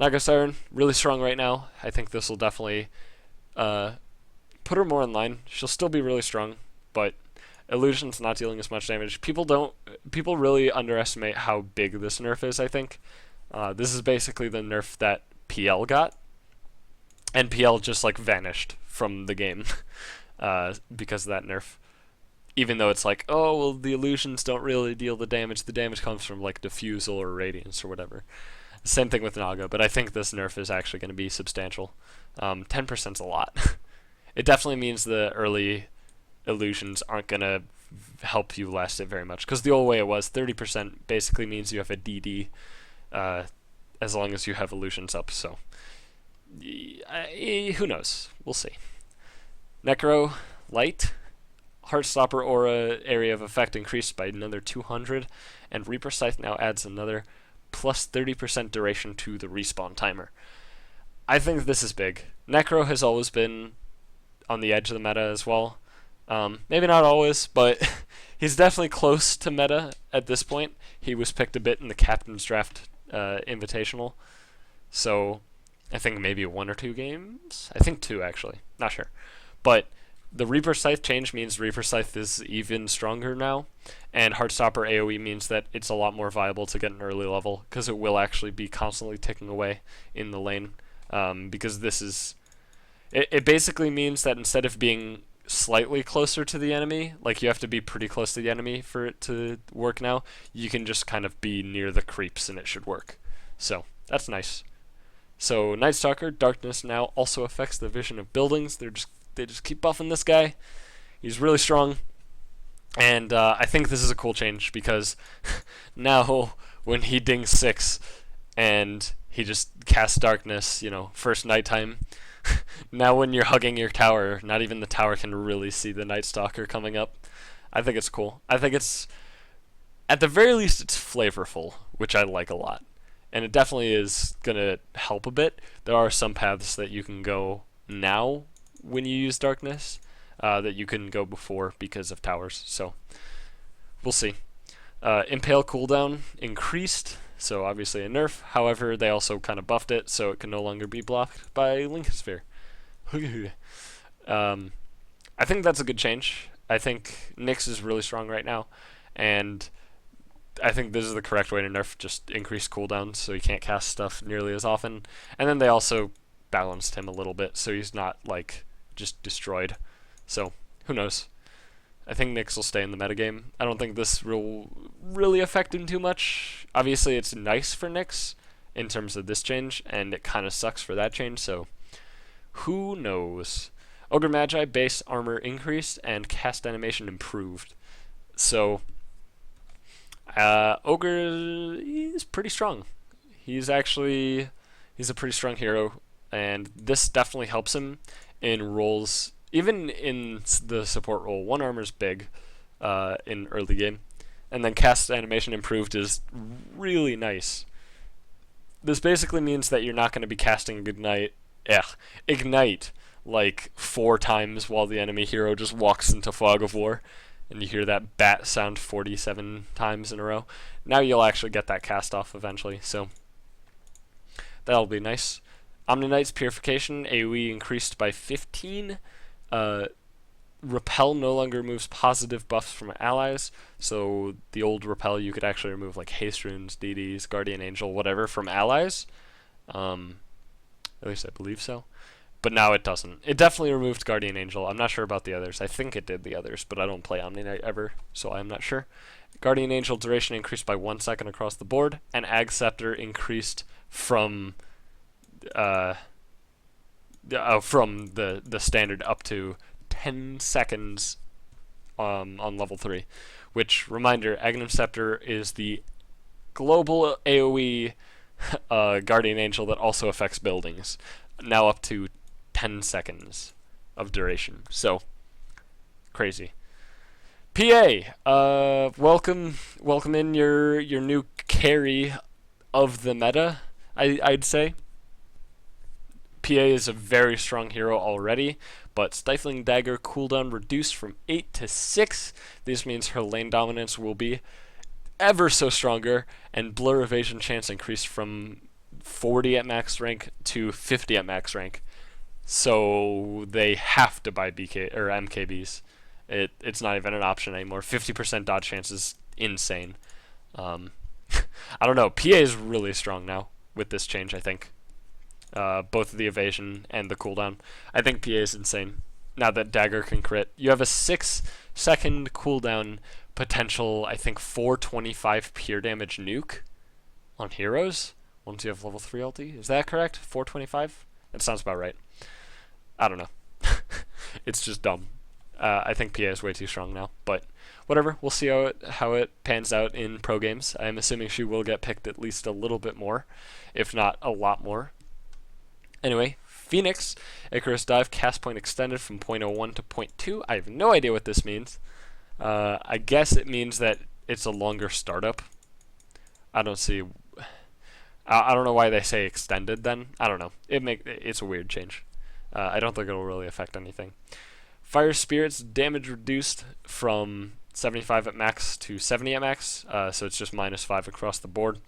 Naga Siren, really strong right now. I think this will definitely put her more in line. She'll still be really strong, but Illusion's not dealing as much damage. People really underestimate how big this nerf is, I think. This is basically the nerf that PL got, and PL just like vanished from the game because of that nerf. Even though it's like, oh, well, the illusions don't really deal the damage comes from like Diffusal or Radiance or whatever. Same thing with Naga, but I think this nerf is actually going to be substantial. 10%'s a lot. It definitely means the early illusions aren't going to help you last it very much, because the old way it was, 30% basically means you have a DD as long as you have illusions up, so who knows? We'll see. Necro, Light. Heartstopper aura area of effect increased by another 200, and Reaper Scythe now adds another plus 30% duration to the respawn timer. I think this is big. Necro has always been on the edge of the meta as well. Maybe not always, but he's definitely close to meta at this point. He was picked a bit in the Captain's Draft Invitational, so I think maybe 1 or 2 games? I think 2, actually. Not sure. But the Reaper Scythe change means Reaper Scythe is even stronger now, and Heartstopper AoE means that it's a lot more viable to get an early level, because it will actually be constantly ticking away in the lane, because this is... It basically means that instead of being slightly closer to the enemy, like you have to be pretty close to the enemy for it to work now, you can just kind of be near the creeps and it should work. So, that's nice. So, Night Stalker, Darkness now also affects the vision of buildings. They just keep buffing this guy. He's really strong. And I think this is a cool change because now when he dings 6 and he just casts Darkness, first nighttime, now when you're hugging your tower, not even the tower can really see the Night Stalker coming up. I think it's cool. I think it's, at the very least, it's flavorful, which I like a lot. And it definitely is going to help a bit. There are some paths that you can go now when you use Darkness that you couldn't go before because of towers, so we'll see. Impale cooldown increased, so obviously a nerf. However, they also kind of buffed it, so it can no longer be blocked by Linkosphere. I think that's a good change. I think Nyx is really strong right now, and I think this is the correct way to nerf, just increase cooldowns so he can't cast stuff nearly as often. And then they also balanced him a little bit, so he's not like just destroyed. So who knows? I think Nyx will stay in the metagame. I don't think this will really affect him too much. Obviously, it's nice for Nyx, in terms of this change, and it kind of sucks for that change, so who knows. Ogre Magi base armor increased and cast animation improved. So Ogre is pretty strong. He's a pretty strong hero, and this definitely helps him in roles, even in the support role. One armor's big in early game, and then cast animation improved is really nice. This basically means that you're not going to be casting ignite like 4 times while the enemy hero just walks into Fog of War, and you hear that bat sound 47 times in a row. Now you'll actually get that cast off eventually, so that'll be nice. Omni Knight's Purification AoE increased by 15. Repel no longer removes positive buffs from allies, so the old Repel you could actually remove like Haste Runes, DDs, Guardian Angel, whatever from allies. At least I believe so. But now it doesn't. It definitely removed Guardian Angel. I'm not sure about the others. I think it did the others, but I don't play Omni Knight ever, so I'm not sure. Guardian Angel duration increased by 1 second across the board, and Ag Scepter increased from the standard up to 10 seconds on level 3. Which, reminder, Aghanim Scepter is the global AoE Guardian Angel that also affects buildings. Now up to 10 seconds of duration. So, crazy. PA, welcome in your new carry of the meta, I'd say. PA is a very strong hero already, but Stifling Dagger cooldown reduced from 8 to 6. This means her lane dominance will be ever so stronger, and Blur Evasion chance increased from 40 at max rank to 50 at max rank. So they have to buy BK or MKBs. It's not even an option anymore. 50% dodge chance is insane. I don't know. PA is really strong now with this change, I think. Both the evasion and the cooldown. I think PA is insane. Now that Dagger can crit. You have a 6-second cooldown potential, I think 425 pure damage nuke on heroes once you have level 3 ulti. Is that correct? 425? That sounds about right. I don't know. It's just dumb. I think PA is way too strong now, but whatever. We'll see how it pans out in pro games. I'm assuming she will get picked at least a little bit more, if not a lot more. Anyway, Phoenix, Icarus Dive, cast point extended from 0.01 to 0.2. I have no idea what this means. I guess it means that it's a longer startup. I don't know why they say extended then. I don't know. It's a weird change. I don't think it'll really affect anything. Fire Spirit's damage reduced from 75 at max to 70 at max, so it's just -5 across the board.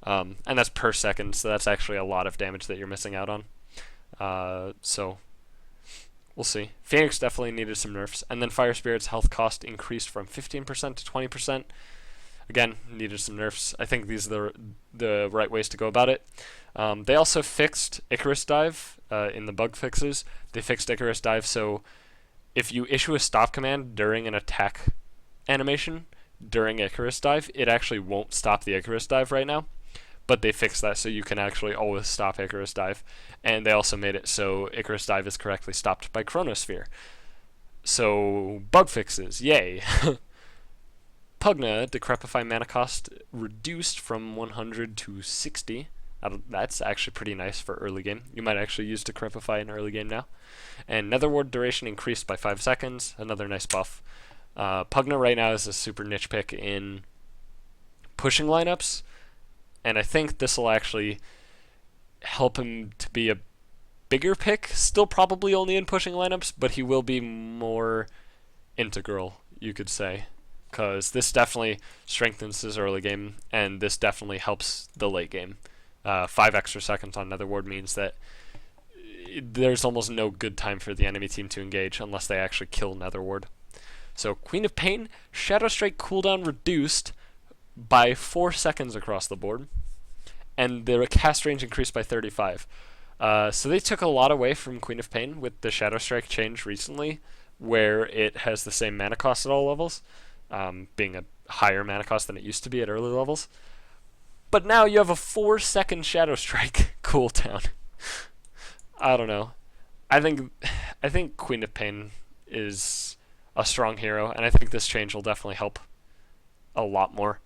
And that's per second, so that's actually a lot of damage that you're missing out on. So we'll see. Phoenix definitely needed some nerfs, and then Fire Spirit's health cost increased from 15% to 20%. Again, needed some nerfs. I think these are the right ways to go about it. They also fixed Icarus Dive in the bug fixes. They fixed Icarus Dive, so if you issue a stop command during an attack animation during Icarus Dive, it actually won't stop the Icarus Dive right now. But they fixed that so you can actually always stop Icarus Dive. And they also made it so Icarus Dive is correctly stopped by Chronosphere. So, bug fixes, yay! Pugna, Decrepify mana cost reduced from 100 to 60. That's actually pretty nice for early game. You might actually use Decrepify in early game now. And Netherward duration increased by 5 seconds, another nice buff. Pugna right now is a super niche pick in pushing lineups, and I think this will actually help him to be a bigger pick. Still probably only in pushing lineups, but he will be more integral, you could say, because this definitely strengthens his early game, and this definitely helps the late game. 5 extra seconds on Netherward means that there's almost no good time for the enemy team to engage unless they actually kill Netherward. So Queen of Pain, Shadow Strike cooldown reduced by 4 seconds across the board, and the cast range increased by 35. So they took a lot away from Queen of Pain with the Shadow Strike change recently, where it has the same mana cost at all levels, being a higher mana cost than it used to be at early levels. But now you have a 4-second Shadow Strike cooldown. I don't know. I think Queen of Pain is a strong hero, and I think this change will definitely help a lot more.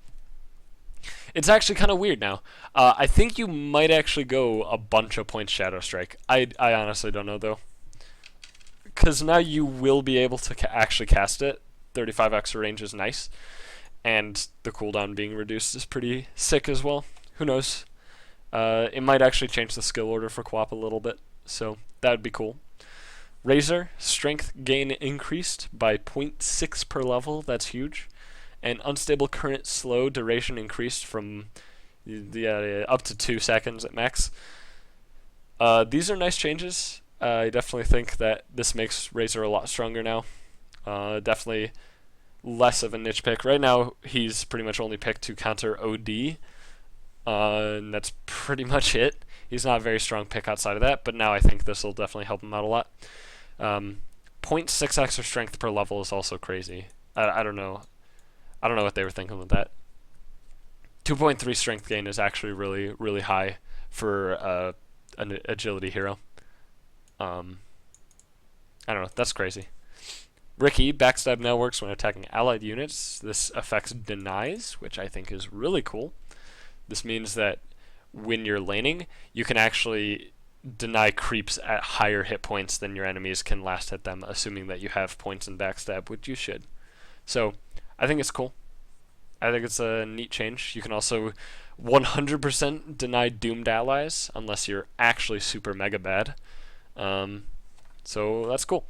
It's actually kind of weird now. I think you might actually go a bunch of points Shadow Strike. I honestly don't know though, because now you will be able to actually cast it. 35 extra range is nice, and the cooldown being reduced is pretty sick as well. Who knows? It might actually change the skill order for Quap a little bit, so that would be cool. Razor, strength gain increased by 0.6 per level, that's huge. And unstable current slow duration increased from up to 2 seconds at max. These are nice changes. I definitely think that this makes Razor a lot stronger now. Definitely less of a niche pick. Right now, he's pretty much only picked to counter OD, and that's pretty much it. He's not a very strong pick outside of that, but now I think this will definitely help him out a lot. 0.6 extra strength per level is also crazy. I don't know. I don't know what they were thinking with that. 2.3 strength gain is actually really, really high for an agility hero. I don't know. That's crazy. Ricky, backstab now works when attacking allied units. This affects denies, which I think is really cool. This means that when you're laning, you can actually deny creeps at higher hit points than your enemies can last hit them, assuming that you have points in backstab, which you should. So, I think it's cool. I think it's a neat change. You can also 100% deny doomed allies, unless you're actually super mega bad. So, that's cool.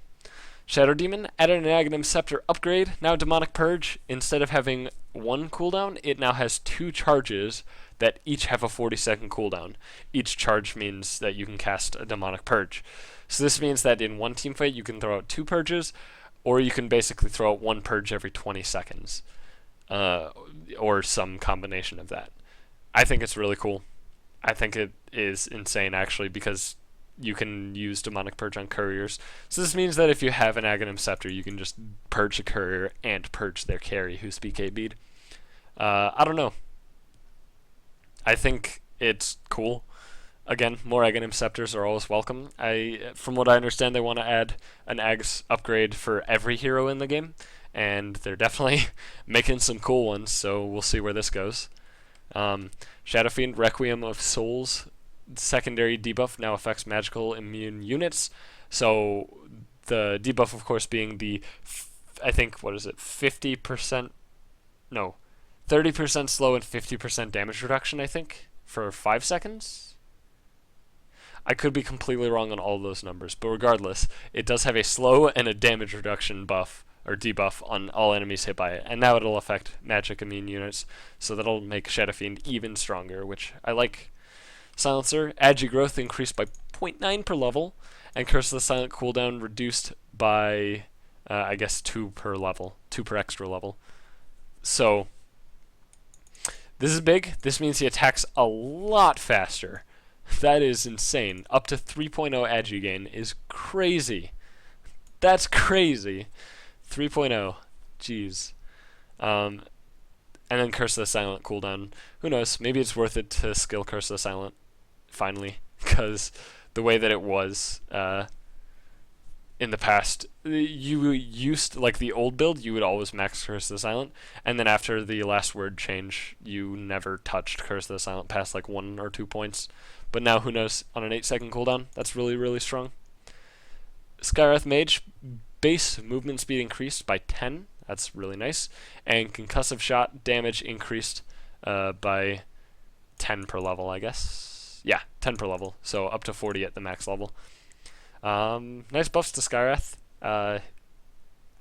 Shadow Demon added an Aghanim Scepter upgrade. Now Demonic Purge, instead of having 1 cooldown, it now has 2 charges that each have a 40-second cooldown. Each charge means that you can cast a Demonic Purge. So this means that in one team fight you can throw out 2 purges, or you can basically throw out 1 purge every 20 seconds. Or some combination of that. I think it's really cool. I think it is insane actually, because you can use Demonic Purge on couriers. So this means that if you have an Aghanim Scepter, you can just purge a courier and purge their carry who's BKB'd. I don't know. I think it's cool. Again, more Aghanim Scepters are always welcome. From what I understand, they want to add an Ags upgrade for every hero in the game, and they're definitely making some cool ones, so we'll see where this goes. Shadow Fiend, Requiem of Souls, secondary debuff now affects magical immune units. So the debuff, of course, being the, I think, 50%? No, 30% slow and 50% damage reduction, I think, for 5 seconds? I could be completely wrong on all those numbers, but regardless, it does have a slow and a damage reduction buff, or debuff, on all enemies hit by it, and now it'll affect magic immune units, so that'll make Shadow Fiend even stronger, which I like. Silencer, Agi growth increased by 0.9 per level, and Curse of the Silent cooldown reduced by, I guess, 2 per level, 2 per extra level. So, this is big. This means he attacks a lot faster. That is insane. Up to 3.0 Agi gain is crazy. That's crazy. 3.0. Jeez. And then Curse of the Silent cooldown. Who knows? Maybe it's worth it to skill Curse of the Silent finally, because the way that it was in the past, you used, like the old build, you would always max Curse of the Silent, and then after the last word change, you never touched Curse of the Silent past like 1 or 2 points. But now, who knows, on an 8-second cooldown, that's really, really strong. Skywrath Mage, base movement speed increased by 10, that's really nice, and concussive shot damage increased by 10 per level, I guess. Yeah, 10 per level, so up to 40 at the max level. Nice buffs to Skywrath. I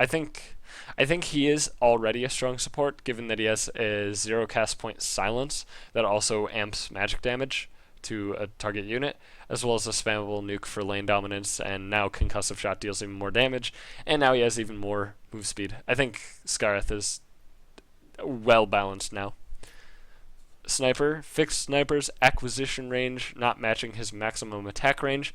think he is already a strong support, given that he has a 0 cast point silence that also amps magic damage to a target unit, as well as a spammable nuke for lane dominance, and now concussive shot deals even more damage, and now he has even more move speed. I think Skywrath is well balanced now. Sniper, fixed sniper's acquisition range not matching his maximum attack range.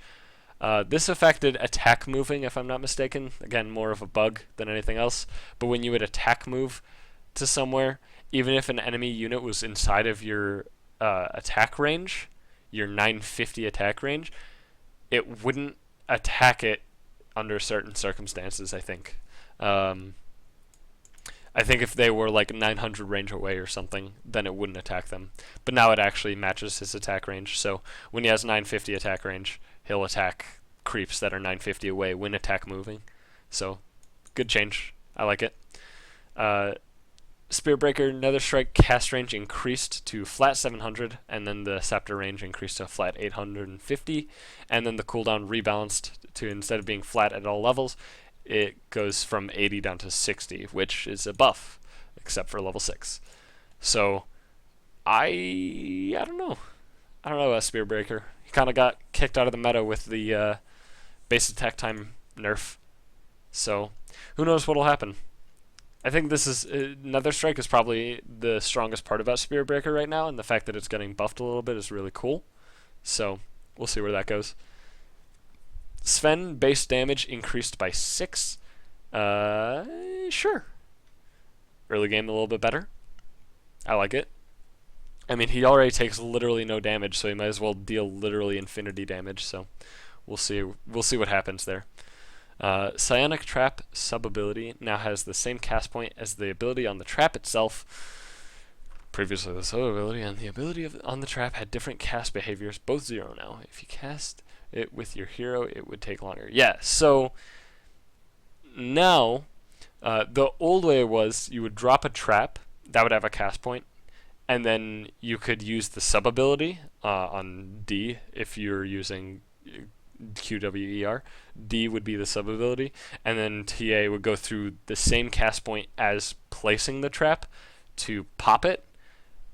This affected attack moving, if I'm not mistaken. Again, more of a bug than anything else. But when you would attack move to somewhere, even if an enemy unit was inside of your attack range, your 950 attack range, it wouldn't attack it under certain circumstances, I think. I think if they were like 900 range away or something, then it wouldn't attack them. But now it actually matches his attack range. So when he has 950 attack range, he'll attack creeps that are 950 away when attack moving. So good change. I like it. Spearbreaker Nether Strike cast range increased to flat 700, and then the Scepter range increased to flat 850, and then the cooldown rebalanced to, instead of being flat at all levels, it goes from 80 down to 60, which is a buff, except for level 6. So, I don't know. I don't know about Spearbreaker. He kind of got kicked out of the meta with the base attack time nerf. So, who knows what'll happen. I think this is Nether Strike is probably the strongest part about Spearbreaker right now, and the fact that it's getting buffed a little bit is really cool. So, we'll see where that goes. Sven base damage increased by 6. Sure. Early game a little bit better. I like it. I mean, he already takes literally no damage, so he might as well deal literally infinity damage. So we'll see. We'll see what happens there. Psionic Trap sub-ability now has the same cast point as the ability on the trap itself. Previously, the sub-ability and the ability on the trap had different cast behaviors, both 0 now. If you cast it with your hero, it would take longer. Yeah, so now the old way was you would drop a trap that would have a cast point, and then you could use the sub ability on D if you're using QWER. D would be the sub ability, and then TA would go through the same cast point as placing the trap to pop it.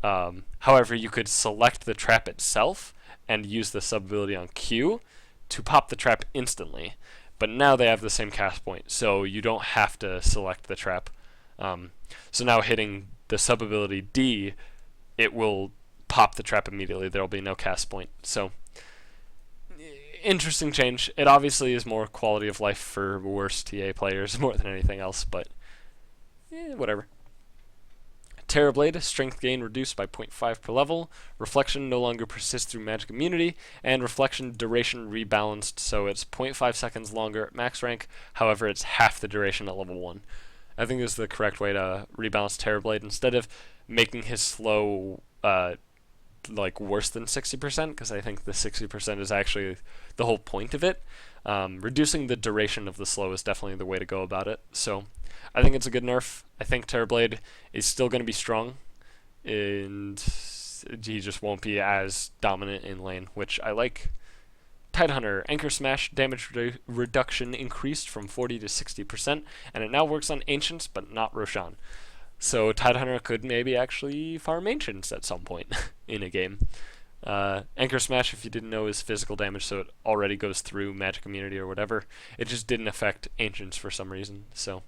However, you could select the trap itself and use the sub ability on Q to pop the trap instantly. But now they have the same cast point, so you don't have to select the trap. So now hitting the sub ability D, it will pop the trap immediately. There will be no cast point. So interesting change. It obviously is more quality of life for worse TA players more than anything else, but whatever. Terrorblade, strength gain reduced by 0.5 per level, reflection no longer persists through magic immunity, and reflection duration rebalanced, so it's 0.5 seconds longer at max rank, however it's half the duration at level 1. I think this is the correct way to rebalance Terrorblade. Instead of making his slow like worse than 60%, because I think the 60% is actually the whole point of it, reducing the duration of the slow is definitely the way to go about it. So I think it's a good nerf. I think Terrorblade is still going to be strong, and he just won't be as dominant in lane, which I like. Tidehunter, Anchor Smash damage reduction increased from 40 to 60%, and it now works on Ancients, but not Roshan. So Tidehunter could maybe actually farm Ancients at some point in a game. Anchor Smash, if you didn't know, is physical damage, so it already goes through magic immunity or whatever. It just didn't affect Ancients for some reason. So,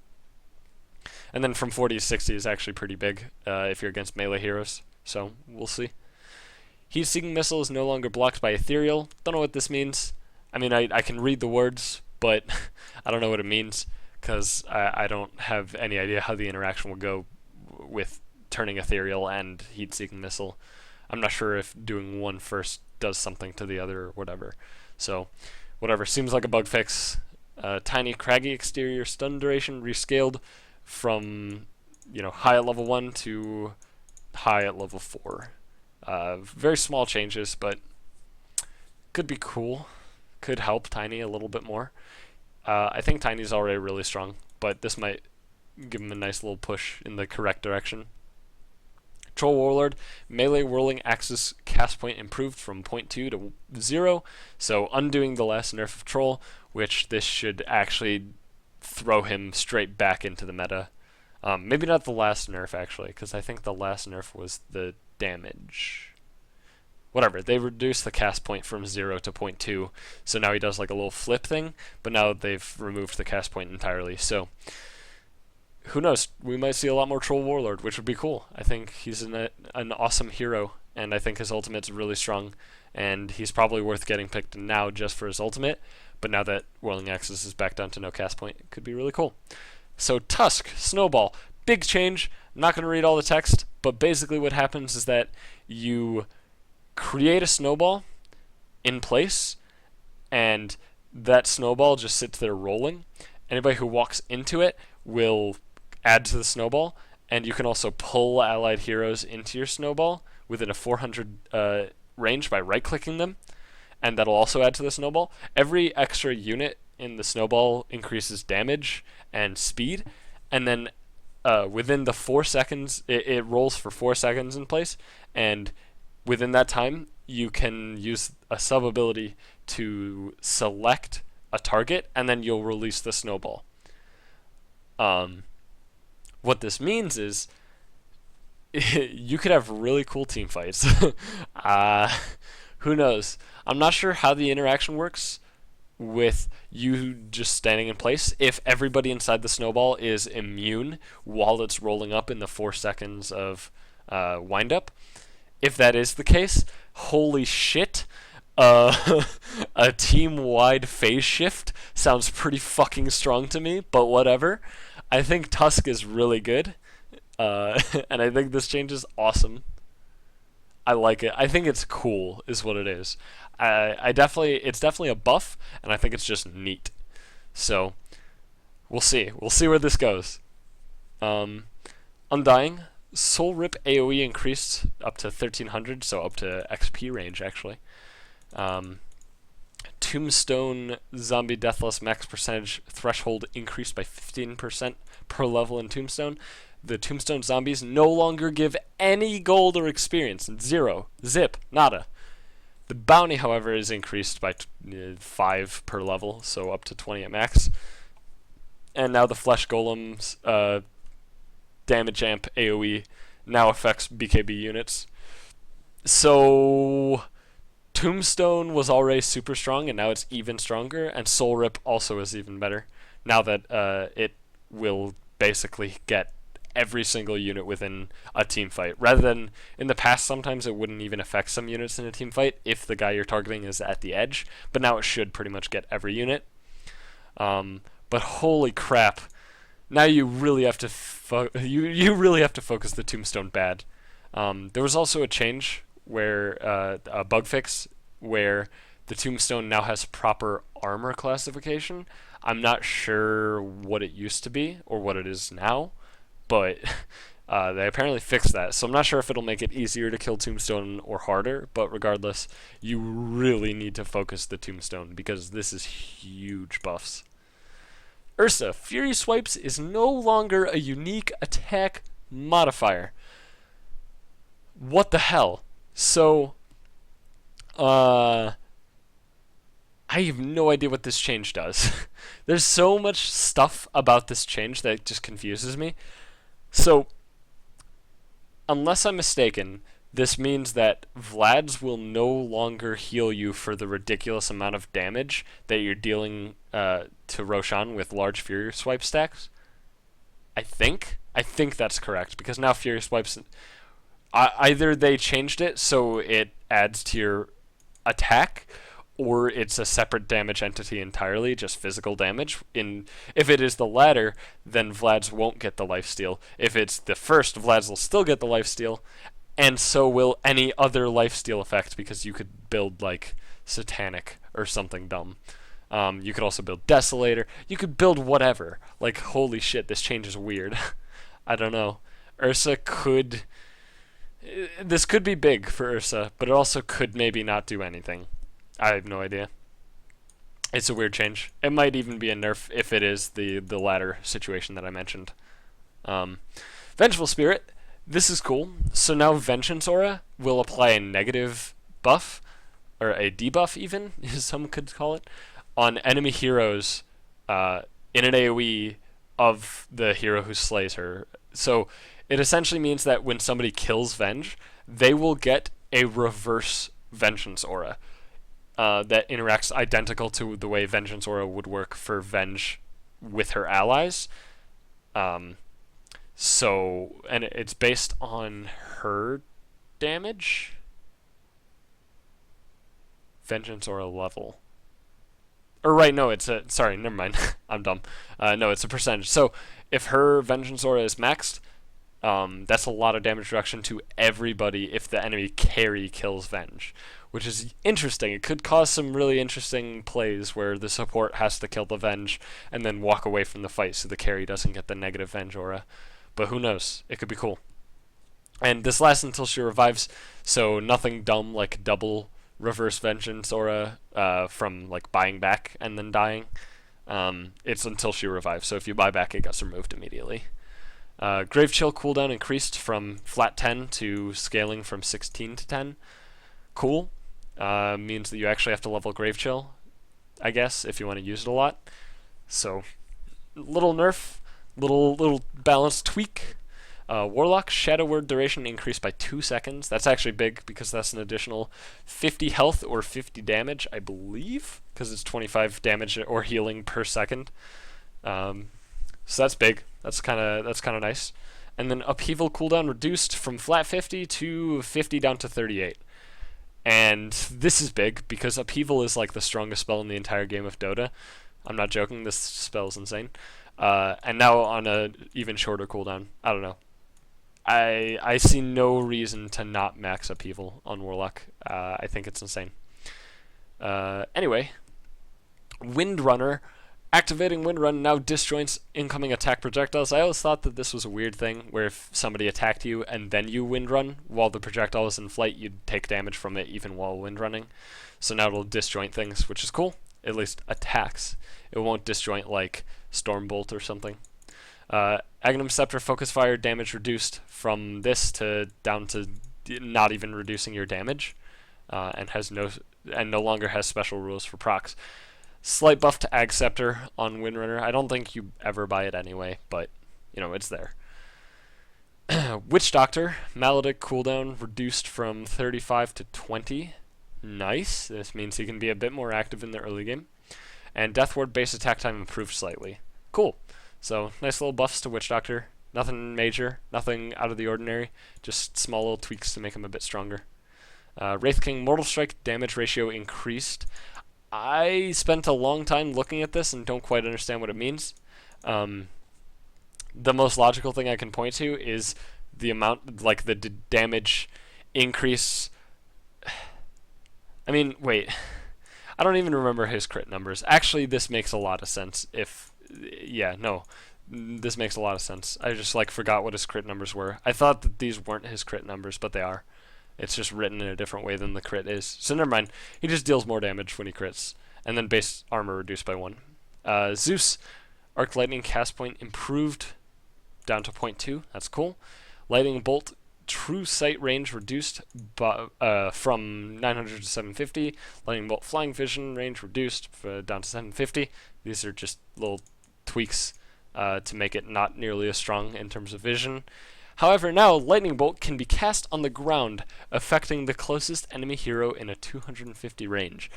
and then from 40 to 60 is actually pretty big if you're against melee heroes. So we'll see. Heat-seeking missile is no longer blocked by ethereal. Don't know what this means. I mean, I can read the words, but I don't know what it means because I don't have any idea how the interaction will go with turning ethereal and heat-seeking missile. I'm not sure if doing one first does something to the other or whatever. So, whatever. Seems like a bug fix. Tiny craggy exterior stun duration rescaled from high at level 1 to high at level 4. Very small changes, but could be cool. Could help Tiny a little bit more. I think Tiny's already really strong, but this might give him a nice little push in the correct direction. Troll Warlord, melee whirling axis cast point improved from 0.2 to 0, so undoing the last nerf of Troll, which this should actually throw him straight back into the meta. Maybe not the last nerf, actually, because I think the last nerf was the damage. Whatever, they reduced the cast point from 0 to 0.2, so now he does like a little flip thing, but now they've removed the cast point entirely, so who knows, we might see a lot more Troll Warlord, which would be cool. I think he's an awesome hero, and I think his ultimate's really strong, and he's probably worth getting picked now just for his ultimate, but now that Whirling Axis is back down to no cast point, it could be really cool. So Tusk, Snowball, big change. I'm not going to read all the text, but basically what happens is that you create a snowball in place, and that snowball just sits there rolling. Anybody who walks into it will add to the snowball, and you can also pull allied heroes into your snowball within a 400 range by right-clicking them, and that'll also add to the snowball. Every extra unit in the snowball increases damage and speed, and then within the 4 seconds, it rolls for 4 seconds in place, and within that time, you can use a sub ability to select a target, and then you'll release the snowball. What this means is you could have really cool team fights. Who knows? I'm not sure how the interaction works with you just standing in place. If everybody inside the snowball is immune while it's rolling up in the 4 seconds of wind up. If that is the case, holy shit. A team-wide phase shift sounds pretty fucking strong to me, but whatever. I think Tusk is really good, and I think this change is awesome. I like it. I think it's cool, is what it is. It's definitely a buff, and I think it's just neat. So, we'll see. We'll see where this goes. Undying. Soul Rip AoE increased up to 1300, so up to XP range, actually. Tombstone Zombie Deathless max percentage threshold increased by 15% per level in Tombstone. The Tombstone zombies no longer give any gold or experience. 0. Zip. Nada. The bounty, however, is increased by 5 per level, so up to 20 at max. And now the Flesh Golem's damage amp AoE now affects BKB units. So Tombstone was already super strong, and now it's even stronger, and Soul Rip also is even better, now that it will basically get every single unit within a team fight. Rather than in the past, sometimes it wouldn't even affect some units in a team fight if the guy you're targeting is at the edge, but now it should pretty much get every unit. But holy crap, now you really have to you really have to focus the Tombstone bad. There was also a change where a bug fix where the Tombstone now has proper armor classification. I'm not sure what it used to be or what it is now, but they apparently fixed that. So I'm not sure if it'll make it easier to kill Tombstone or harder, but regardless, you really need to focus the Tombstone because this is huge buffs. Ursa, Fury Swipes is no longer a unique attack modifier. What the hell? So, I have no idea what this change does. There's so much stuff about this change that just confuses me. So, unless I'm mistaken, this means that Vlad's will no longer heal you for the ridiculous amount of damage that you're dealing to Roshan with large Fury Swipe stacks. I think that's correct, because now Fury Swipes, either they changed it so it adds to your attack, or it's a separate damage entity entirely, just physical damage. If it is the latter, then Vlad's won't get the lifesteal. If it's the first, Vlad's will still get the lifesteal, and so will any other lifesteal effect, because you could build like Satanic or something dumb. You could also build Desolator. You could build whatever. Like, holy shit, this change is weird. I don't know. Ursa could... This could be big for Ursa, but it also could maybe not do anything. I have no idea. It's a weird change. It might even be a nerf if it is the latter situation that I mentioned. Vengeful Spirit. This is cool. So now Vengeance Aura will apply a negative buff, or a debuff even, as some could call it, on enemy heroes in an AoE of the hero who slays her. So it essentially means that when somebody kills Venge, they will get a reverse Vengeance Aura that interacts identical to the way Vengeance Aura would work for Venge with her allies. So, and it's based on her damage? Vengeance Aura level. Or right, no, it's a, sorry, never mind. I'm dumb. No, it's a percentage. So, if her Vengeance Aura is maxed, That's a lot of damage reduction to everybody if the enemy carry kills Venge, which is interesting. It could cause some really interesting plays where the support has to kill the Venge and then walk away from the fight so the carry doesn't get the negative Venge aura. But who knows? It could be cool. And this lasts until she revives, so nothing dumb like double reverse vengeance aura from like buying back and then dying. It's until she revives, so if you buy back, it gets removed immediately. Grave Chill cooldown increased from flat 10 to scaling from 16 to 10. Cool. Means that you actually have to level Grave Chill, I guess, if you want to use it a lot. So, little nerf, little balance tweak. Warlock Shadow Word duration increased by 2 seconds. That's actually big because that's an additional 50 health or 50 damage, I believe, because it's 25 damage or healing per second. So that's big. That's kind of nice. And then Upheaval cooldown reduced from flat 50 to 50 down to 38. And this is big because Upheaval is like the strongest spell in the entire game of Dota. I'm not joking. This spell is insane. And now on a even shorter cooldown. I don't know. I see no reason to not max Upheaval on Warlock. I think it's insane. Anyway, Windrunner. Activating Windrun now disjoints incoming attack projectiles. I always thought that this was a weird thing, where if somebody attacked you and then you Windrun while the projectile was in flight, you'd take damage from it even while Windrunning. So now it'll disjoint things, which is cool. At least attacks. It won't disjoint like Stormbolt or something. Aghanim Scepter Focus Fire damage reduced from this to down to not even reducing your damage, and no longer has special rules for procs. Slight buff to Ag Scepter on Windrunner. I don't think you ever buy it anyway, but you know it's there. Witch Doctor Maledict cooldown reduced from 35 to 20. Nice. This means he can be a bit more active in the early game. And Death Ward base attack time improved slightly. Cool. So, nice little buffs to Witch Doctor. Nothing major, nothing out of the ordinary, just small little tweaks to make him a bit stronger. Wraith King Mortal Strike damage ratio increased. I spent a long time looking at this and don't quite understand what it means. The most logical thing I can point to is the amount, like the damage increase. I mean, wait. I don't even remember his crit numbers. Actually, this makes a lot of sense this makes a lot of sense. I just forgot what his crit numbers were. I thought that these weren't his crit numbers, but they are. It's just written in a different way than the crit is. So never mind. He just deals more damage when he crits. And then base armor reduced by 1. Zeus, Arc Lightning cast point improved down to 0.2. That's cool. Lightning Bolt True Sight range reduced from 900 to 750. Lightning Bolt Flying Vision range reduced down to 750. These are just little tweaks to make it not nearly as strong in terms of vision. However, now Lightning Bolt can be cast on the ground, affecting the closest enemy hero in a 250 range.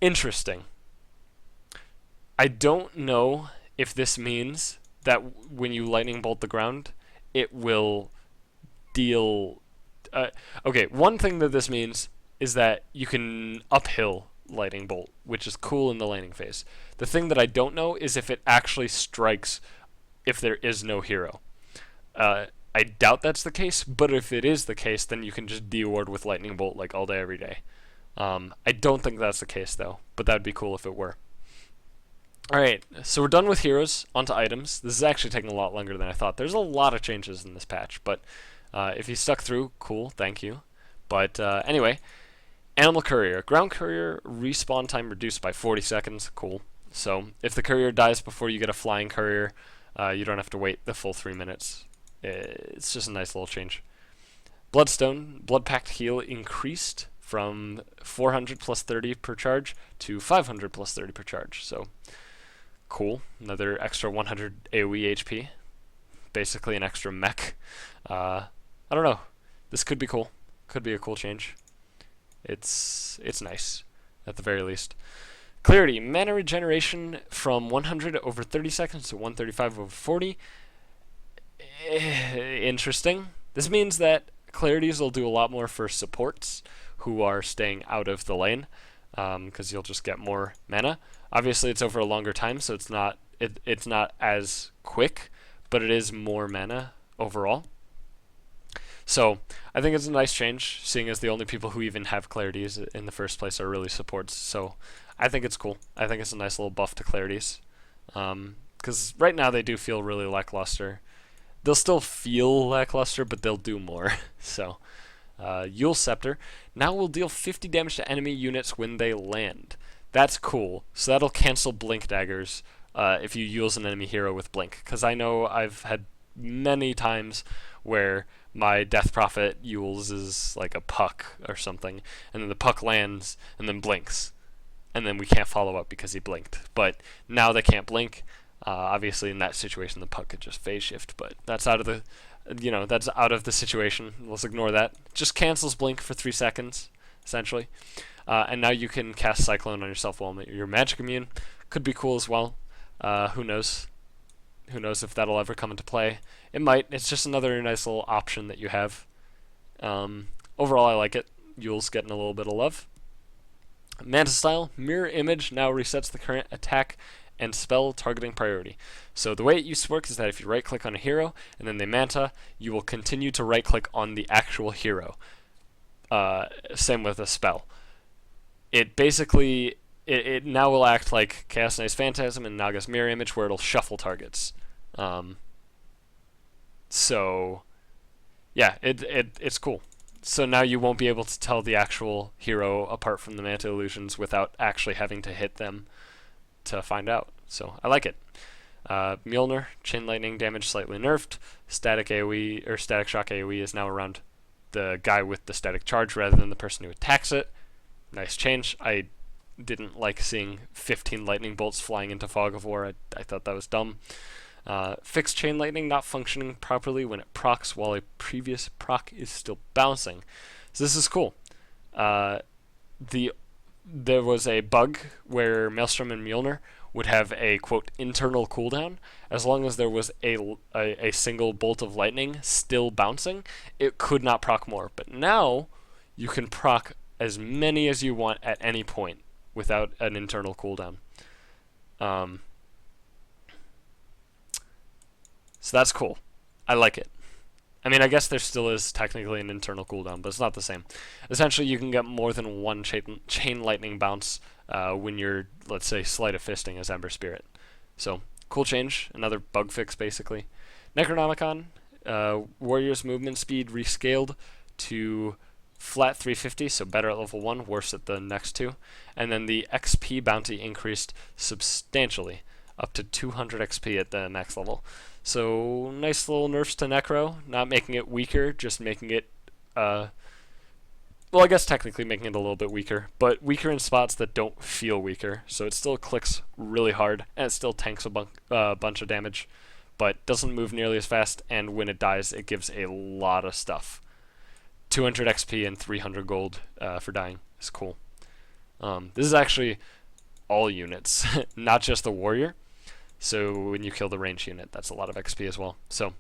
Interesting. I don't know if this means that when you Lightning Bolt the ground, it will deal... okay, one thing that this means is that you can uphill Lightning Bolt, which is cool in the laning phase. The thing that I don't know is if it actually strikes if there is no hero. I doubt that's the case, but if it is the case, then you can just de-ward with Lightning Bolt like all day, every day. I don't think that's the case, though, but that'd be cool if it were. Alright, so we're done with heroes, onto items. This is actually taking a lot longer than I thought. There's a lot of changes in this patch, but if you stuck through, cool, thank you. But anyway, Animal Courier. Ground Courier respawn time reduced by 40 seconds, cool. So if the courier dies before you get a flying courier, you don't have to wait the full 3 minutes. It's just a nice little change. Bloodstone, Blood Pact heal increased from 400 plus 30 per charge to 500 plus 30 per charge. So, cool. Another extra 100 AoE HP. Basically an extra mech. I don't know. This could be cool. Could be a cool change. It's nice, at the very least. Clarity, mana regeneration from 100 over 30 seconds to 135 over 40. Interesting. This means that clarities will do a lot more for supports who are staying out of the lane, because you'll just get more mana. Obviously, it's over a longer time, so it's not as quick, but it is more mana overall. So I think it's a nice change, seeing as the only people who even have clarities in the first place are really supports. So I think it's cool. I think it's a nice little buff to clarities. Because right now they do feel really lackluster. They'll still feel lackluster, but they'll do more. So, Yule Scepter now will deal 50 damage to enemy units when they land. That's cool. So that'll cancel Blink Daggers if you use an enemy hero with Blink. Because I know I've had many times where my Death Prophet uses like a puck or something, and then the puck lands and then blinks, and then we can't follow up because he blinked. But now they can't blink. Obviously, in that situation, the puck could just phase shift, but that's out of the, that's out of the situation. Let's ignore that. Just cancels blink for 3 seconds, essentially. And now you can cast Cyclone on yourself while you're magic immune. Could be cool as well. Who knows? Who knows if that'll ever come into play? It might. It's just another nice little option that you have. Overall, I like it. Yule's getting a little bit of love. Manta Style, Mirror Image now resets the current attack and spell targeting priority. So the way it used to work is that if you right-click on a hero and then they Manta, you will continue to right-click on the actual hero. Same with a spell. It basically, it now will act like Chaos Knight's Phantasm and Naga's Mirror Image, where it'll shuffle targets. So, yeah, it's cool. So now you won't be able to tell the actual hero apart from the Manta illusions without actually having to hit them to find out. So I like it. Mjolnir, Chain Lightning damage slightly nerfed. Static AoE or Static Shock AoE is now around the guy with the static charge rather than the person who attacks it. Nice change. I didn't like seeing 15 lightning bolts flying into Fog of War. I thought that was dumb. Fixed Chain Lightning not functioning properly when it procs while a previous proc is still bouncing. So this is cool. There was a bug where Maelstrom and Mjolnir would have a, quote, internal cooldown. As long as there was a single bolt of lightning still bouncing, it could not proc more. But now, you can proc as many as you want at any point without an internal cooldown. So that's cool. I like it. I mean, I guess there still is technically an internal cooldown, but it's not the same. Essentially, you can get more than one chain lightning bounce when you're, let's say, Sleight of Fisting as Ember Spirit. So, cool change. Another bug fix, basically. Necronomicon, Warrior's movement speed rescaled to flat 350, so better at level 1, worse at the next two. And then the XP bounty increased substantially, up to 200 XP at the next level. So, nice little nerfs to Necro, not making it weaker, just making it, well, I guess technically making it a little bit weaker, but weaker in spots that don't feel weaker. So it still clicks really hard, and it still tanks a bunch of damage, but doesn't move nearly as fast, and when it dies, it gives a lot of stuff. 200 XP and 300 gold for dying is cool. This is actually all units, not just the warrior. So when you kill the ranged unit, that's a lot of XP as well. So,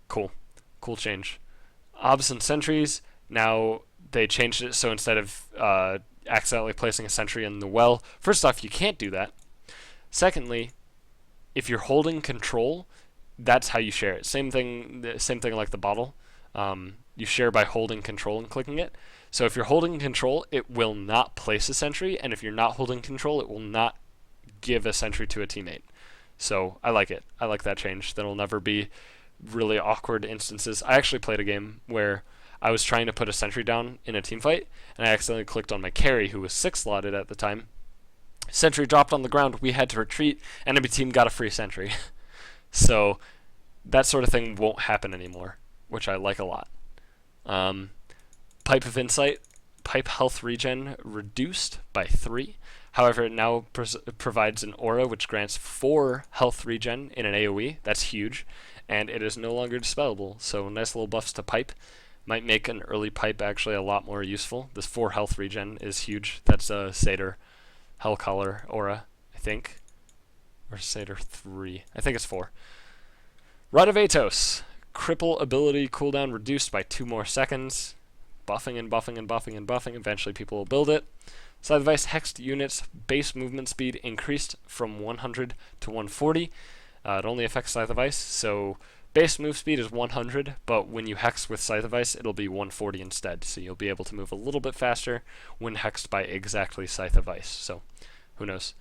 cool. Cool change. Obs and sentries, now they changed it so instead of accidentally placing a sentry in the well, first off, you can't do that. Secondly, if you're holding control, that's how you share it. Same thing like the bottle. You share by holding control and clicking it. So if you're holding control, it will not place a sentry, and if you're not holding control, it will not give a sentry to a teammate. So I like it. I like that change. There'll never be really awkward instances. I actually played a game where I was trying to put a sentry down in a team fight, and I accidentally clicked on my carry, who was 6 slotted at the time. Sentry dropped on the ground. We had to retreat. Enemy team got a free sentry. So that sort of thing won't happen anymore, which I like a lot. Pipe of Insight. Pipe health regen reduced by 3. However, it now provides an aura which grants 4 health regen in an AoE. That's huge. And it is no longer dispellable. So nice little buffs to Pipe. Might make an early Pipe actually a lot more useful. This 4 health regen is huge. That's a Satyr Hellcaller aura, I think. Or Satyr 3. I think it's 4. Rod of Atos. Cripple ability cooldown reduced by 2 more seconds. Buffing and buffing and buffing and buffing. Eventually people will build it. Side device hexed units base movement speed increased from 100 to 140. It only affects side device, so base move speed is 100, but when you hex with Scythe of Ice, it'll be 140 instead. So you'll be able to move a little bit faster when hexed by exactly Scythe of Ice. So who knows?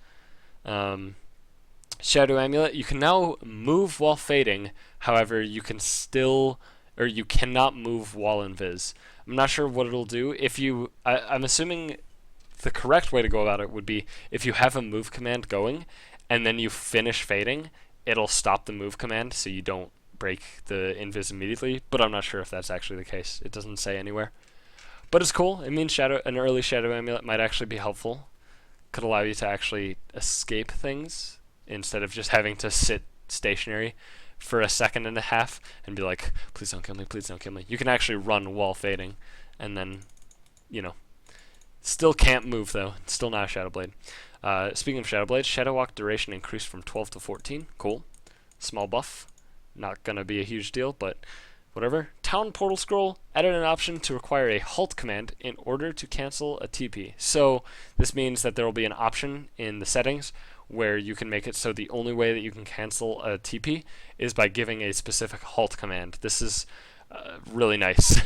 Shadow Amulet, you can now move while fading. However, you can still, or you cannot move while invis. I'm not sure what it'll do. If you, I'm assuming the correct way to go about it would be if you have a move command going and then you finish fading, it'll stop the move command so you don't break the invis immediately, but I'm not sure if that's actually the case. It doesn't say anywhere. But it's cool. It means an early Shadow Amulet might actually be helpful. Could allow you to actually escape things instead of just having to sit stationary for a second and a half and be like, please don't kill me, please don't kill me. You can actually run while fading and then, you know, still can't move though. Still not a Shadow Blade. Speaking of Shadow Blade, Shadow Walk duration increased from 12 to 14. Cool. Small buff. Not gonna be a huge deal, but whatever. Town Portal Scroll added an option to require a halt command in order to cancel a TP. So this means that there will be an option in the settings where you can make it so the only way that you can cancel a TP is by giving a specific halt command. This is really nice.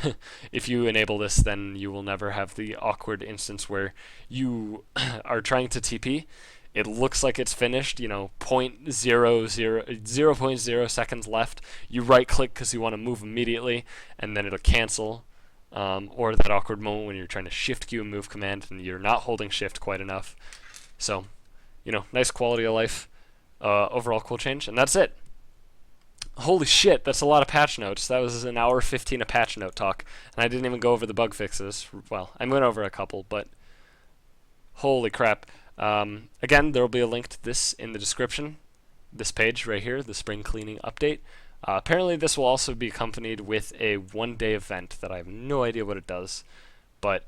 If you enable this, then you will never have the awkward instance where you are trying to TP. It looks like it's finished, you know, 0.0 seconds left. You right click because you want to move immediately, and then it'll cancel. Or that awkward moment when you're trying to shift Q and move command and you're not holding shift quite enough. So, you know, nice quality of life, overall cool change, and that's it. Holy shit, that's a lot of patch notes. That was an hour 15 of patch note talk, and I didn't even go over the bug fixes. Well, I went over a couple, but holy crap. Again, there will be a link to this in the description. This page right here, the spring cleaning update. Apparently this will also be accompanied with a one-day event that I have no idea what it does, but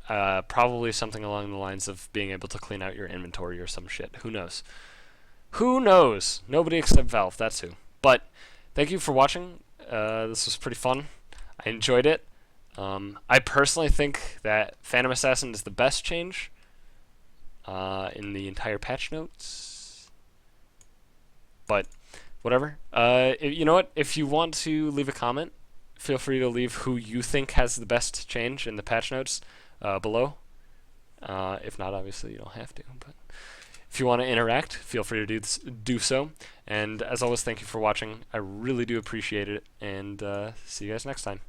probably something along the lines of being able to clean out your inventory or some shit. Who knows? Who knows? Nobody except Valve, that's who. But thank you for watching. This was pretty fun. I enjoyed it. I personally think that Phantom Assassin is the best change in the entire patch notes. But whatever. You know what? If you want to leave a comment, feel free to leave who you think has the best change in the patch notes below. If not, obviously you don't have to. But if you want to interact, feel free to do so. And as always, thank you for watching. I really do appreciate it. And see you guys next time.